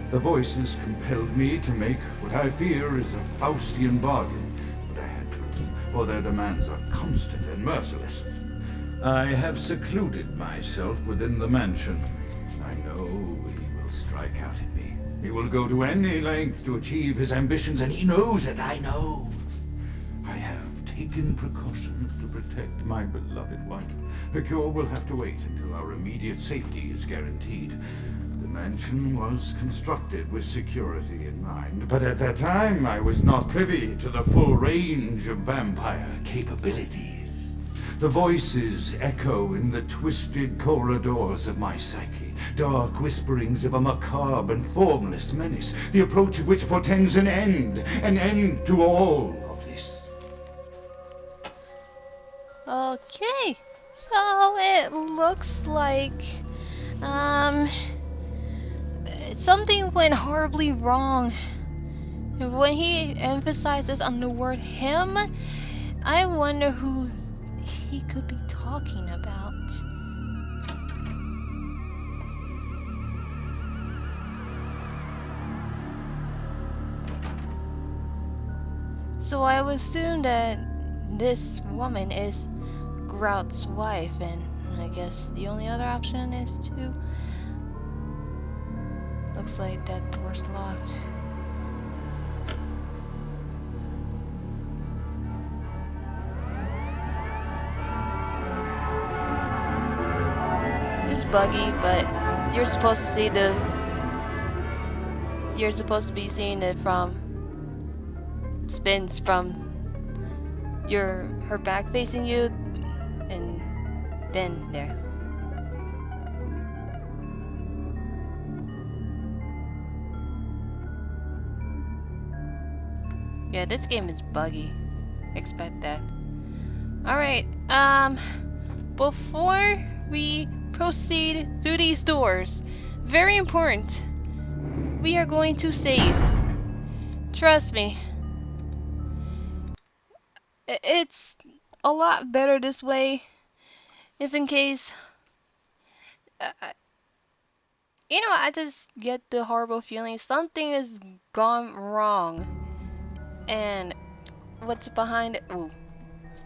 The voices compelled me to make what I fear is a Faustian bargain, but I had to, for their demands are constant and merciless. I have secluded myself within the mansion. I know he will strike out at me. He will go to any length to achieve his ambitions, and he knows it, I know. I have taken precautions to protect my beloved wife. Her cure will have to wait until our immediate safety is guaranteed. The mansion was constructed with security in mind, but at that time I was not privy to the full range of vampire capabilities. The voices echo in the twisted corridors of my psyche, dark whisperings of a macabre and formless menace, the approach of which portends an end to all of this. Okay, so it looks like, something went horribly wrong. And when he emphasizes on the word him, I wonder who he could be talking about. So I would assume that this woman is Grout's wife, and I guess the only other option is to... Looks like that door's locked. It's buggy, but you're supposed to see the... You're supposed to be seeing it from... Spins from her back facing you, and then there. Yeah, this game is buggy. Expect that. Alright, before we proceed through these doors, very important, we are going to save. Trust me. It's a lot better this way, if in case, you know, I just get the horrible feeling something has gone wrong, and what's behind it, ooh,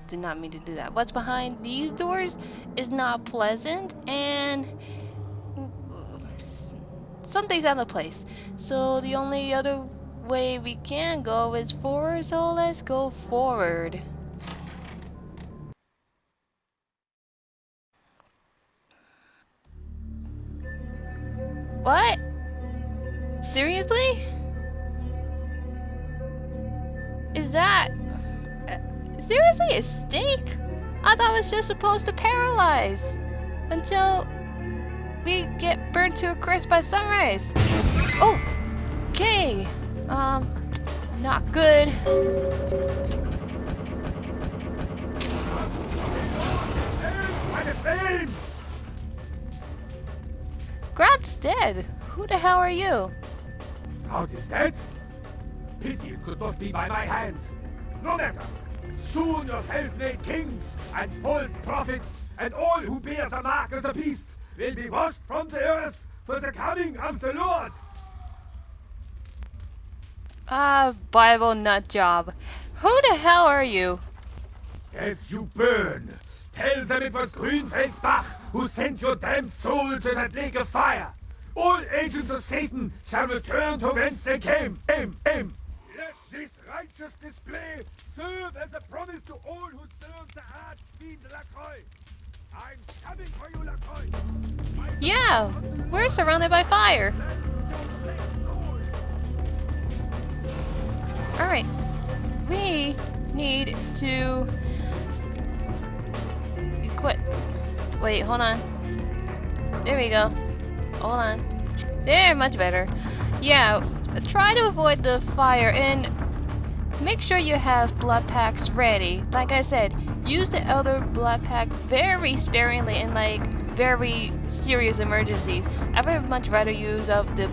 did not mean to do that, what's behind these doors is not pleasant, and something's out of place, so the only other way we can go is forward, so let's go forward. What? Seriously? Is that... seriously a stake? I thought it was just supposed to paralyze until we get burned to a crisp by sunrise. Oh, okay. Not good. Grout's dead. Who the hell are you? Grout is dead? Pity it could not be by my hand. No matter. Soon your self-made kings and false prophets and all who bear the mark of the beast will be washed from the earth for the coming of the Lord. Bible nut job. Who the hell are you? As you burn, tell them it was Grünfeldbach who sent your damned soul to that lake of fire. All agents of Satan shall return to whence they came. Let this righteous display serve as a promise to all who serve the Archfiend Lacroix. I'm coming for you, Lacroix. Yeah, we're surrounded by fire. Alright, we need to equip. Wait, hold on. There we go. Hold on. There, much better. Yeah, try to avoid the fire and make sure you have blood packs ready. Like I said, use the Elder Blood Pack very sparingly in like very serious emergencies. I would much rather use of the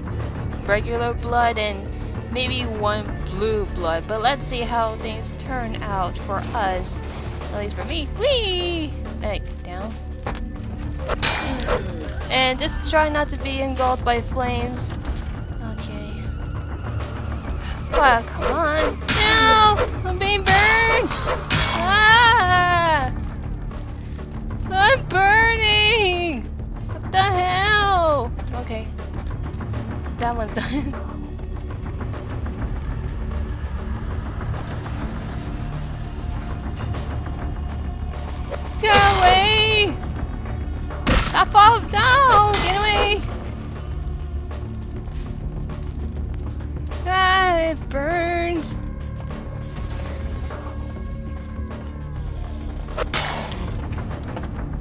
regular blood and maybe one blue blood. But let's see how things turn out for us. At least for me. Whee! Hey, down. And just try not to be engulfed by flames. Okay. Well, come on. No! I'm being burned! Ah! I'm burning! What the hell? Okay. That one's done. Get away! Stop falling down! Get away! Ah, it burns.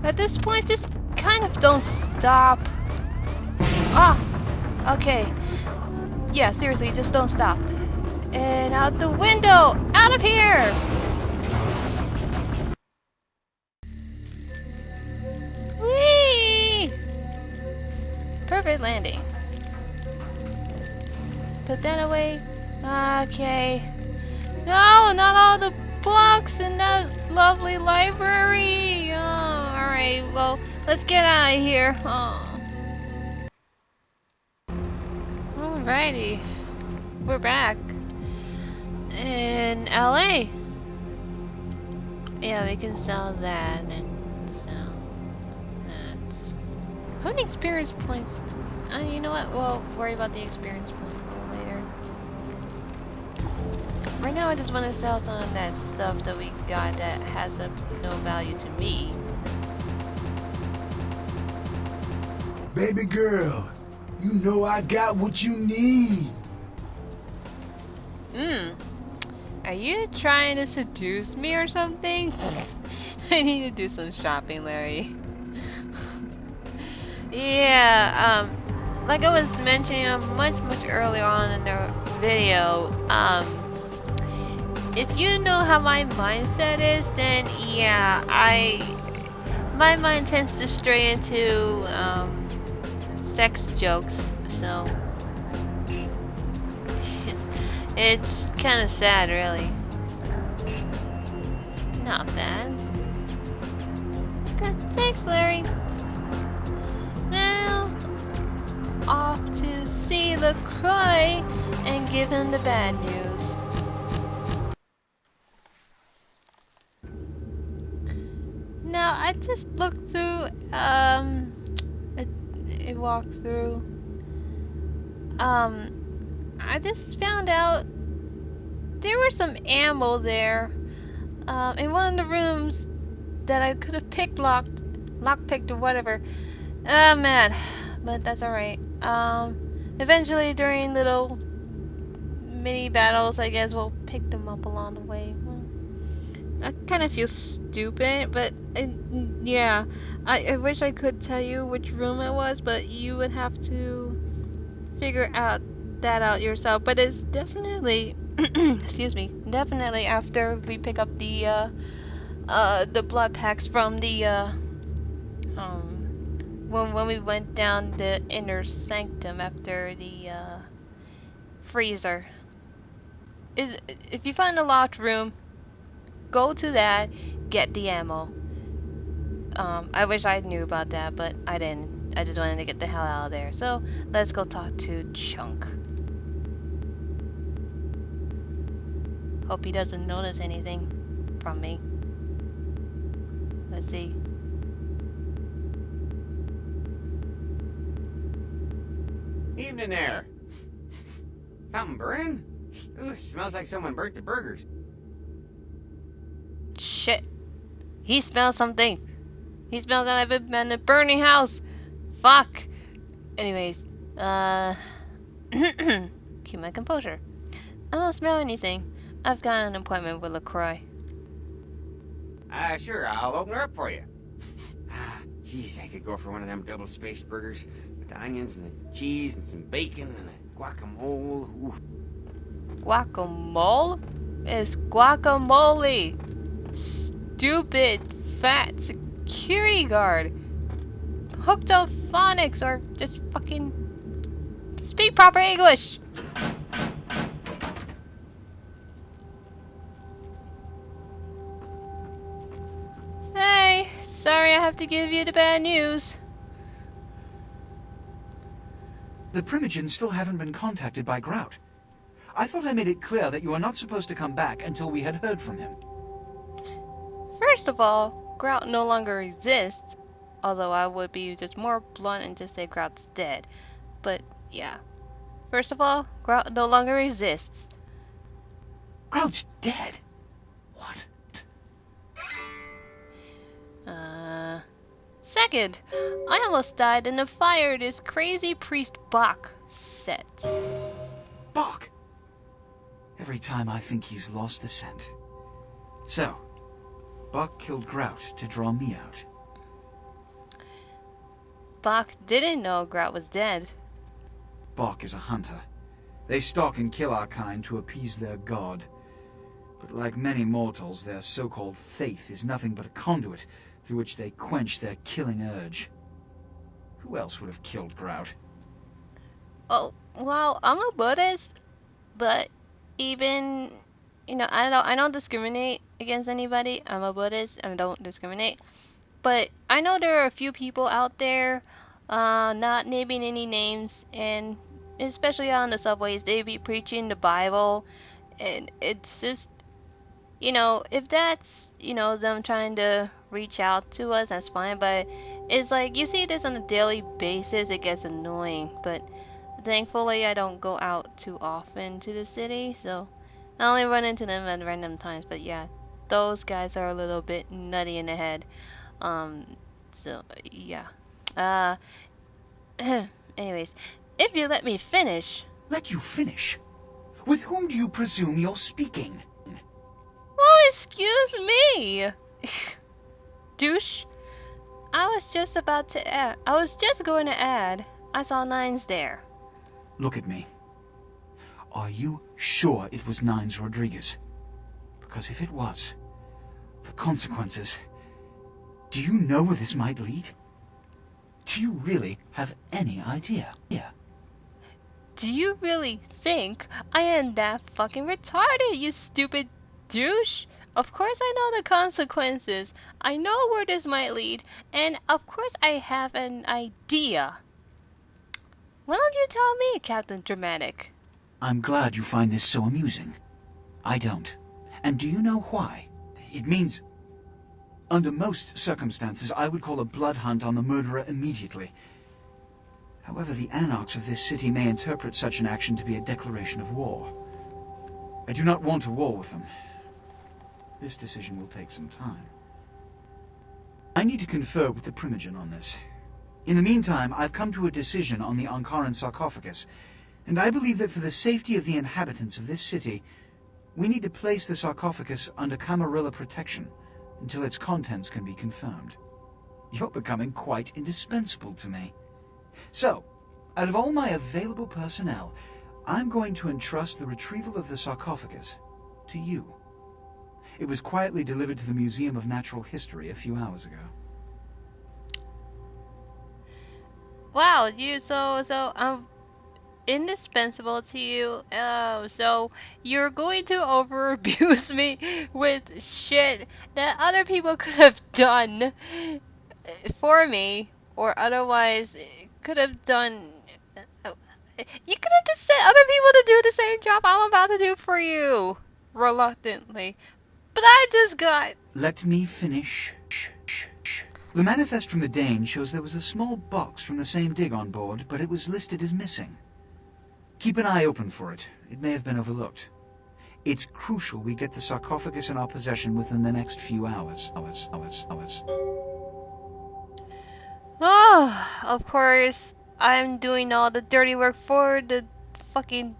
At this point, just kind of don't stop. Ah, okay. Yeah, seriously, just don't stop. And out the window! Out of here! Whee! Perfect landing. Put that away. Okay. No, not all the books in that lovely library. Oh, alright, well, let's get out of here. Oh. Alrighty. We're back. In LA. Yeah, we can sell that and sell that. How many experience points? You know what? We'll worry about the experience points a little later. Right now, I just want to sell some of that stuff that we got that has no value to me. Baby girl, you know I got what you need. Are you trying to seduce me or something? I need to do some shopping, Larry. Yeah, like I was mentioning much earlier on in the video, if you know how my mindset is, then yeah, my mind tends to stray into sex jokes, so it's kind of sad, really. Not bad. Good, thanks, Larry. Now, off to see LaCroix and give him the bad news. Now, I just looked through a walkthrough. I just found out there was some ammo there in one of the rooms that I could have lockpicked or whatever. Oh man, but that's alright. Eventually during little mini battles, I guess we'll pick them up along the way. I kind of feel stupid, but yeah, I wish I could tell you which room it was, but you would have to figure that out yourself. But it's definitely, excuse me, definitely after we pick up the blood packs from the when we went down the inner sanctum after the freezer. If you find a locked room, go to that, get the ammo. I wish I knew about that, but I didn't. I just wanted to get the hell out of there. So, let's go talk to Chunk. Hope he doesn't notice anything from me. Let's see. Evening there. Something burning? Ooh, smells like someone burnt the burgers. Shit. He smells something. He smells that I've been in a burning house. Fuck. Anyways, keep my composure. I don't smell anything. I've got an appointment with LaCroix. Sure, I'll open her up for you. Jeez, I could go for one of them double-spaced burgers with the onions and the cheese and some bacon and a guacamole. Ooh. Guacamole? It's guacamole. Stupid, fat security guard. Hooked on phonics or just fucking speak proper English. Hey, sorry I have to give you the bad news. The Primogens still haven't been contacted by Grout. I thought I made it clear that you are not supposed to come back until we had heard from him. First of all, Grout no longer exists. Although I would be just more blunt and just say Grout's dead. But, yeah. First of all, Grout no longer exists. Grout's dead? What? Second, I almost died in the fire this crazy priest Bach set. Bach! Every time I think he's lost the scent. So, Bach killed Grout to draw me out. Bach didn't know Grout was dead. Bach is a hunter. They stalk and kill our kind to appease their god. But like many mortals, their so-called faith is nothing but a conduit through which they quench their killing urge. Who else would have killed Grout? Oh, well, I'm a Buddhist, but even, I don't discriminate against anybody. I'm a Buddhist and I don't discriminate. But I know there are a few people out there, not naming any names, and especially on the subways, they be preaching the Bible, and it's just, if that's, them trying to reach out to us, that's fine, but it's like, you see this on a daily basis, it gets annoying, but thankfully I don't go out too often to the city, so I only run into them at random times, but yeah, those guys are a little bit nutty in the head. Um, so yeah. Uh, anyways, if you let me finish. Let you finish? With whom do you presume you're speaking? Oh, excuse me, douche. I was just about to add. I was just going to add. I saw Nines there. Look at me. Are you sure it was Nines Rodriguez? Because if it was, the consequences... Do you know where this might lead? Do you really have any idea? Yeah. Do you really think I am that fucking retarded, you stupid douche? Of course I know the consequences. I know where this might lead, and of course I have an idea. Why don't you tell me, Captain Dramatic? I'm glad you find this so amusing. I don't. And do you know why? It means... Under most circumstances, I would call a blood hunt on the murderer immediately. However, the anarchs of this city may interpret such an action to be a declaration of war. I do not want a war with them. This decision will take some time. I need to confer with the Primogen on this. In the meantime, I've come to a decision on the Ankaran sarcophagus, and I believe that for the safety of the inhabitants of this city, we need to place the sarcophagus under Camarilla protection until its contents can be confirmed. You're becoming quite indispensable to me. So, out of all my available personnel, I'm going to entrust the retrieval of the sarcophagus to you. It was quietly delivered to the Museum of Natural History a few hours ago. Wow, I'm indispensable to you. Oh, so you're going to over abuse me with shit that other people could have done for me, or otherwise could have done. You could have just sent other people to do the same job I'm about to do for you, reluctantly. But I just got. Let me finish. The manifest from the Dane shows there was a small box from the same dig on board, but it was listed as missing. Keep an eye open for it. It may have been overlooked. It's crucial we get the sarcophagus in our possession within the next few hours. Oh, of course, I'm doing all the dirty work for the fucking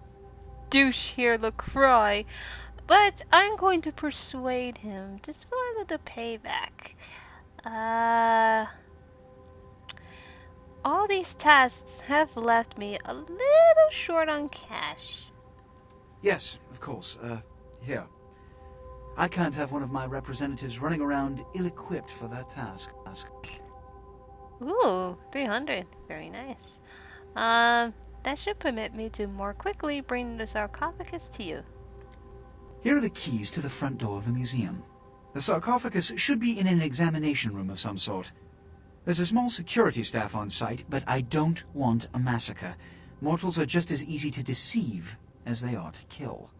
douche here, LaCroix. But I'm going to persuade him just for a little payback. All these tasks have left me a little short on cash. Yes, of course. Here. I can't have one of my representatives running around ill-equipped for that task. Ooh, 300. Very nice. That should permit me to more quickly bring the sarcophagus to you. Here are the keys to the front door of the museum. The sarcophagus should be in an examination room of some sort. There's a small security staff on site, but I don't want a massacre. Mortals are just as easy to deceive as they are to kill.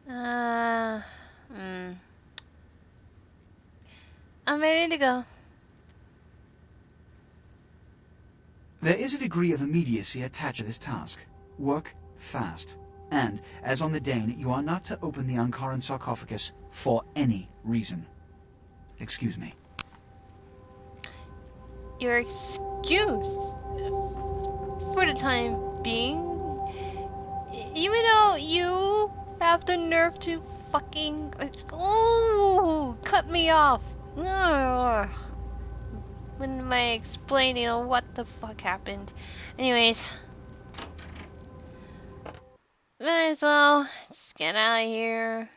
I'm ready to go. There is a degree of immediacy attached to this task. Work fast. And, as on the Dane, you are not to open the Ankaran sarcophagus for any reason. Excuse me. You're excused for the time being. Even though you have the nerve to fucking cut me off. Ugh. When am I explaining what the fuck happened? Anyways, might as well just get out of here.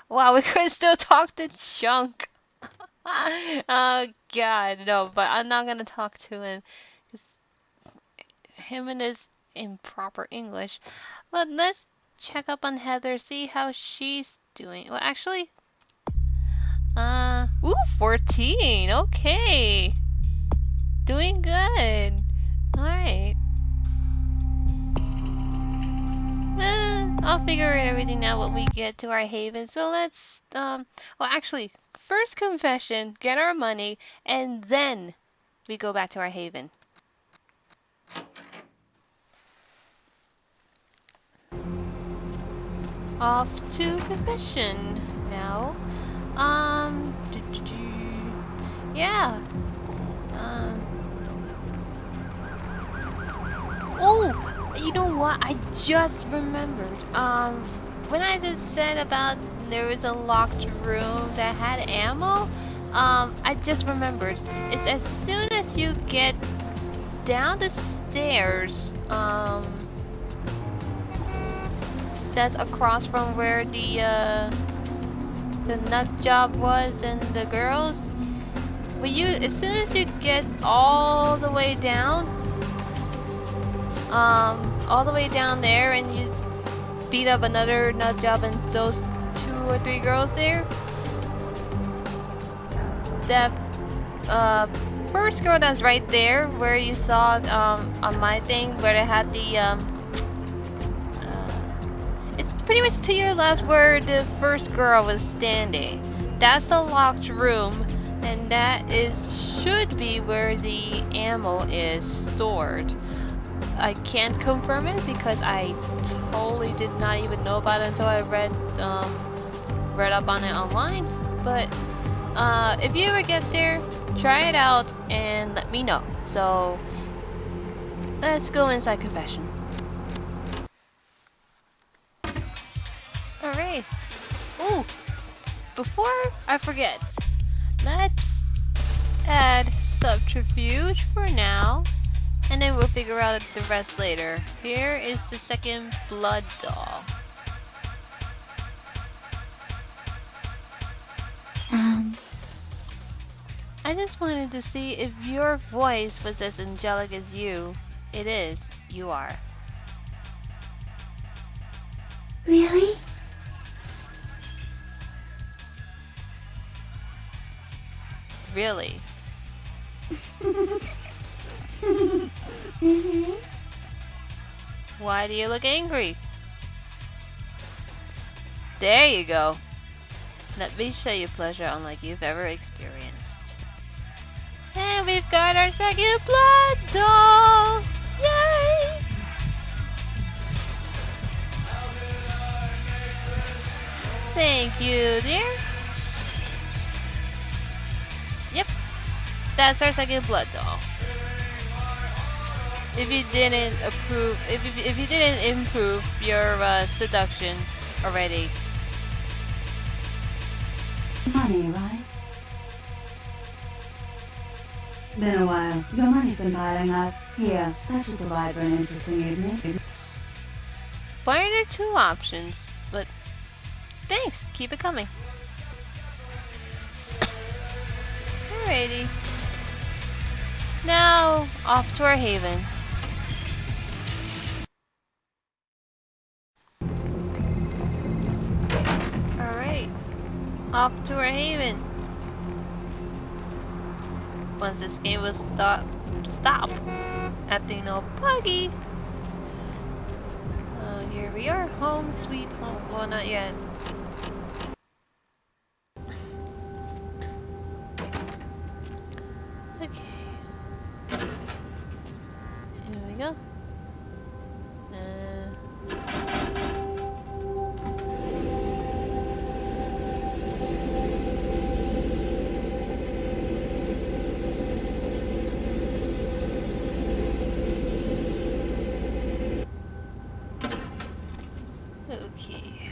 Wow, we could still talk to Chunk. Oh god, no, but I'm not gonna talk to him 'Cause him and his improper English. But let's check up on Heather, see how she's doing. Well, actually, ooh, 14. Okay. Doing good. Alright. I'll figure everything out when we get to our haven. So let's, well, actually, first confession, get our money, and then we go back to our haven. Off to confession now. Yeah. Oh, you know what? I just remembered. When I just said about there was a locked room that had ammo, I just remembered. It's as soon as you get down the stairs, that's across from where the nut job was and the girls. As soon as you get all the way down, there, and you beat up another nut job and those 2 or 3 girls there, that first girl that's right there, where you saw on my thing, where they had the it's pretty much to your left where the first girl was standing. That's a locked room, and that should be where the ammo is stored. I can't confirm it because I totally did not even know about it until I read up on it online. But if you ever get there, try it out and let me know. So let's go inside confession. Alright. Ooh! Before I forget, let's add subterfuge for now, and then we'll figure out the rest later. Here is the second blood doll. I just wanted to see if your voice was as angelic as you. It is. You are. Really? Really? Why do you look angry? There you go. Let me show you pleasure unlike you've ever experienced. And we've got our second blood doll! Yay! Thank you, dear. Yep, that's our second blood doll. If you didn't approve, if you didn't improve your seduction already. Money, right? Been a while. Your money's been piling up. Here, that should provide for an interesting evening. Why are there 2 options? But thanks, keep it coming. Alrighty. Now, off to our haven. Alright. Off to our haven. Once this game will stop acting all buggy. Here we are, home sweet home. Well, not yet. Okay. Here we go. Okay.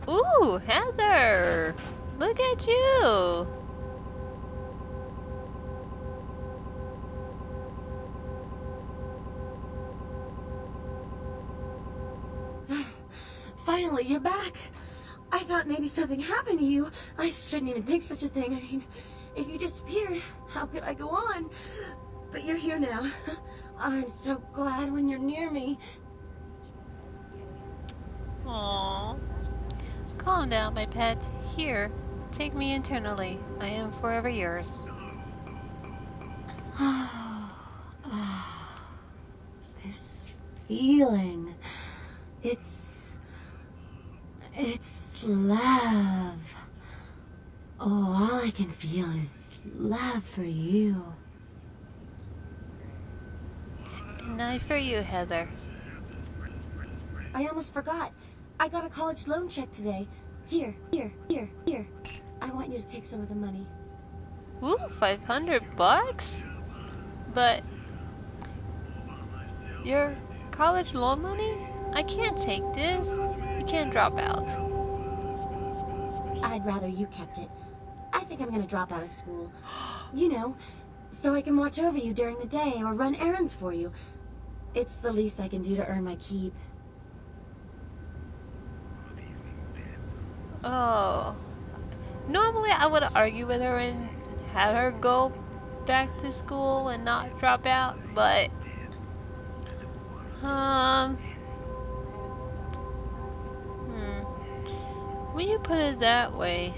Ooh, Heather! Look at you! Finally, you're back. I thought maybe something happened to you. I shouldn't even think such a thing. I mean, If you disappeared, how could I go on? But you're here now. I'm so glad when you're near me. Aww. Calm down, my pet. Here, take me internally. I am forever yours. This feeling. It's love. Oh, all I can feel is love for you. And I for you, Heather. I almost forgot. I got a college loan check today. Here. I want you to take some of the money. Ooh, $500? But your college loan money? I can't take this. You can't drop out. I'd rather you kept it. I think I'm gonna drop out of school. You know, so I can watch over you during the day or run errands for you. It's the least I can do to earn my keep. Oh. Normally I would argue with her and have her go back to school and not drop out, but when you put it that way,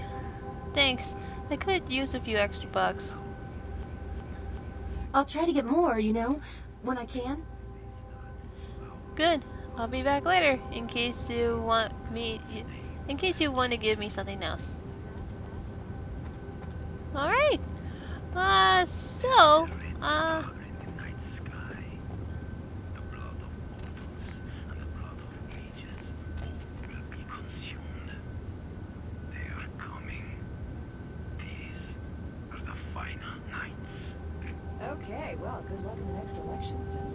thanks. I could use a few extra bucks. I'll try to get more, you know, when I can. Good. I'll be back later in case you want to give me something else. Alright. Okay, well, good luck in the next election, Senator.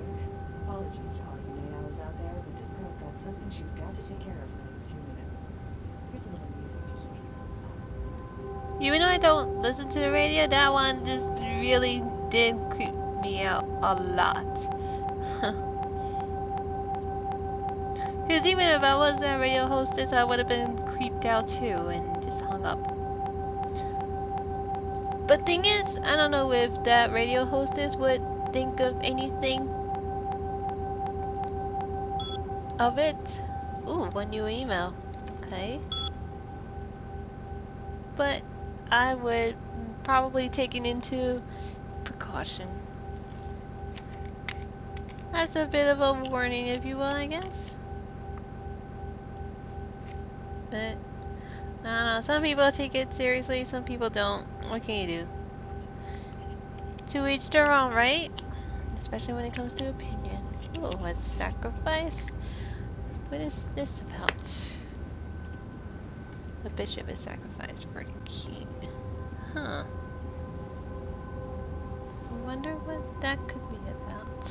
Apologies to all you night owls out there, but this girl's got something she's got to take care of in the next few minutes. Here's a little music to keep you. Even though I don't listen to the radio, that one just really did creep me out a lot. Because even if I was a radio hostess, I would have been creeped out too and just hung up. But thing is, I don't know if that radio hostess would think of anything of it. Ooh, one new email. Okay. But I would probably take it into precaution. That's a bit of a warning, if you will, I guess. But I don't know, some people take it seriously, some people don't. What can you do? To each their own, right? Especially when it comes to opinion. Oh, a sacrifice? What is this about? The bishop is sacrificed for the king. Huh. I wonder what that could be about.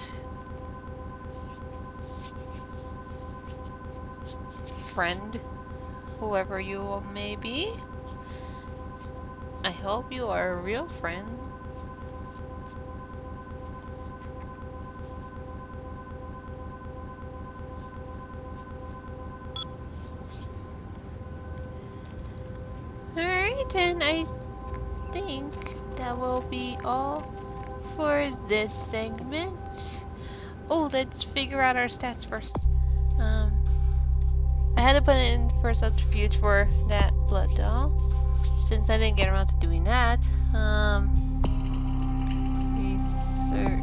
Friend, whoever you may be, I hope you are a real friend. Alright, and I think that will be all for this segment. Oh, let's figure out our stats first. I had to put in for subterfuge for that blood doll, since I didn't get around to doing that. Research.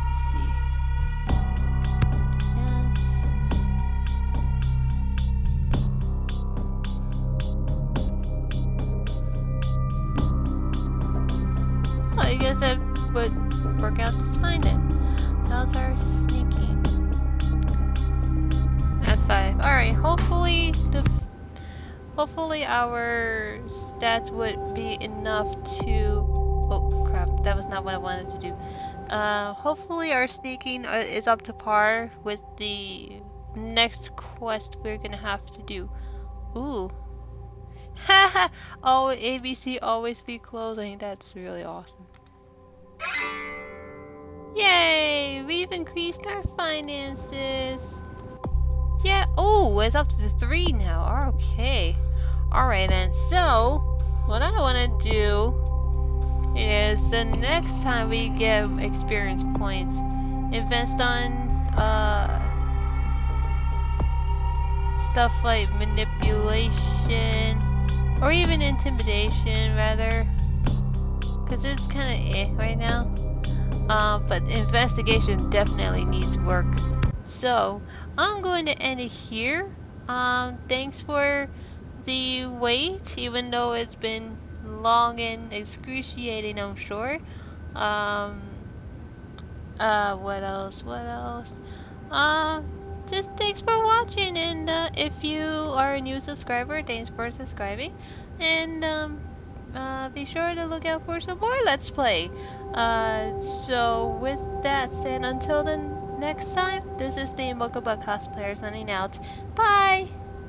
Let's see. Yes. Well, I guess that would work out just fine then. How's our sneaking? At 5. Alright, hopefully our stats would be enough to... Oh crap, that was not what I wanted to do. Hopefully our sneaking is up to par with the next quest we're gonna have to do. Ooh. Haha! Oh, ABC always be closing. That's really awesome. Yay! We've increased our finances. Yeah, oh, it's up to 3 now. Okay. Alright then, so, what I want to do is the next time we get experience points, invest on, stuff like manipulation, or even intimidation, rather. Because it's kind of right now. But investigation definitely needs work. So, I'm going to end it here. Thanks for the wait, even though it's been long and excruciating, I'm sure. What else? What else? Just thanks for watching, and if you are a new subscriber, thanks for subscribing, and be sure to look out for some more Let's Play. So with that said, until the next time, this is the TheMokubaCosplayer signing out. Bye!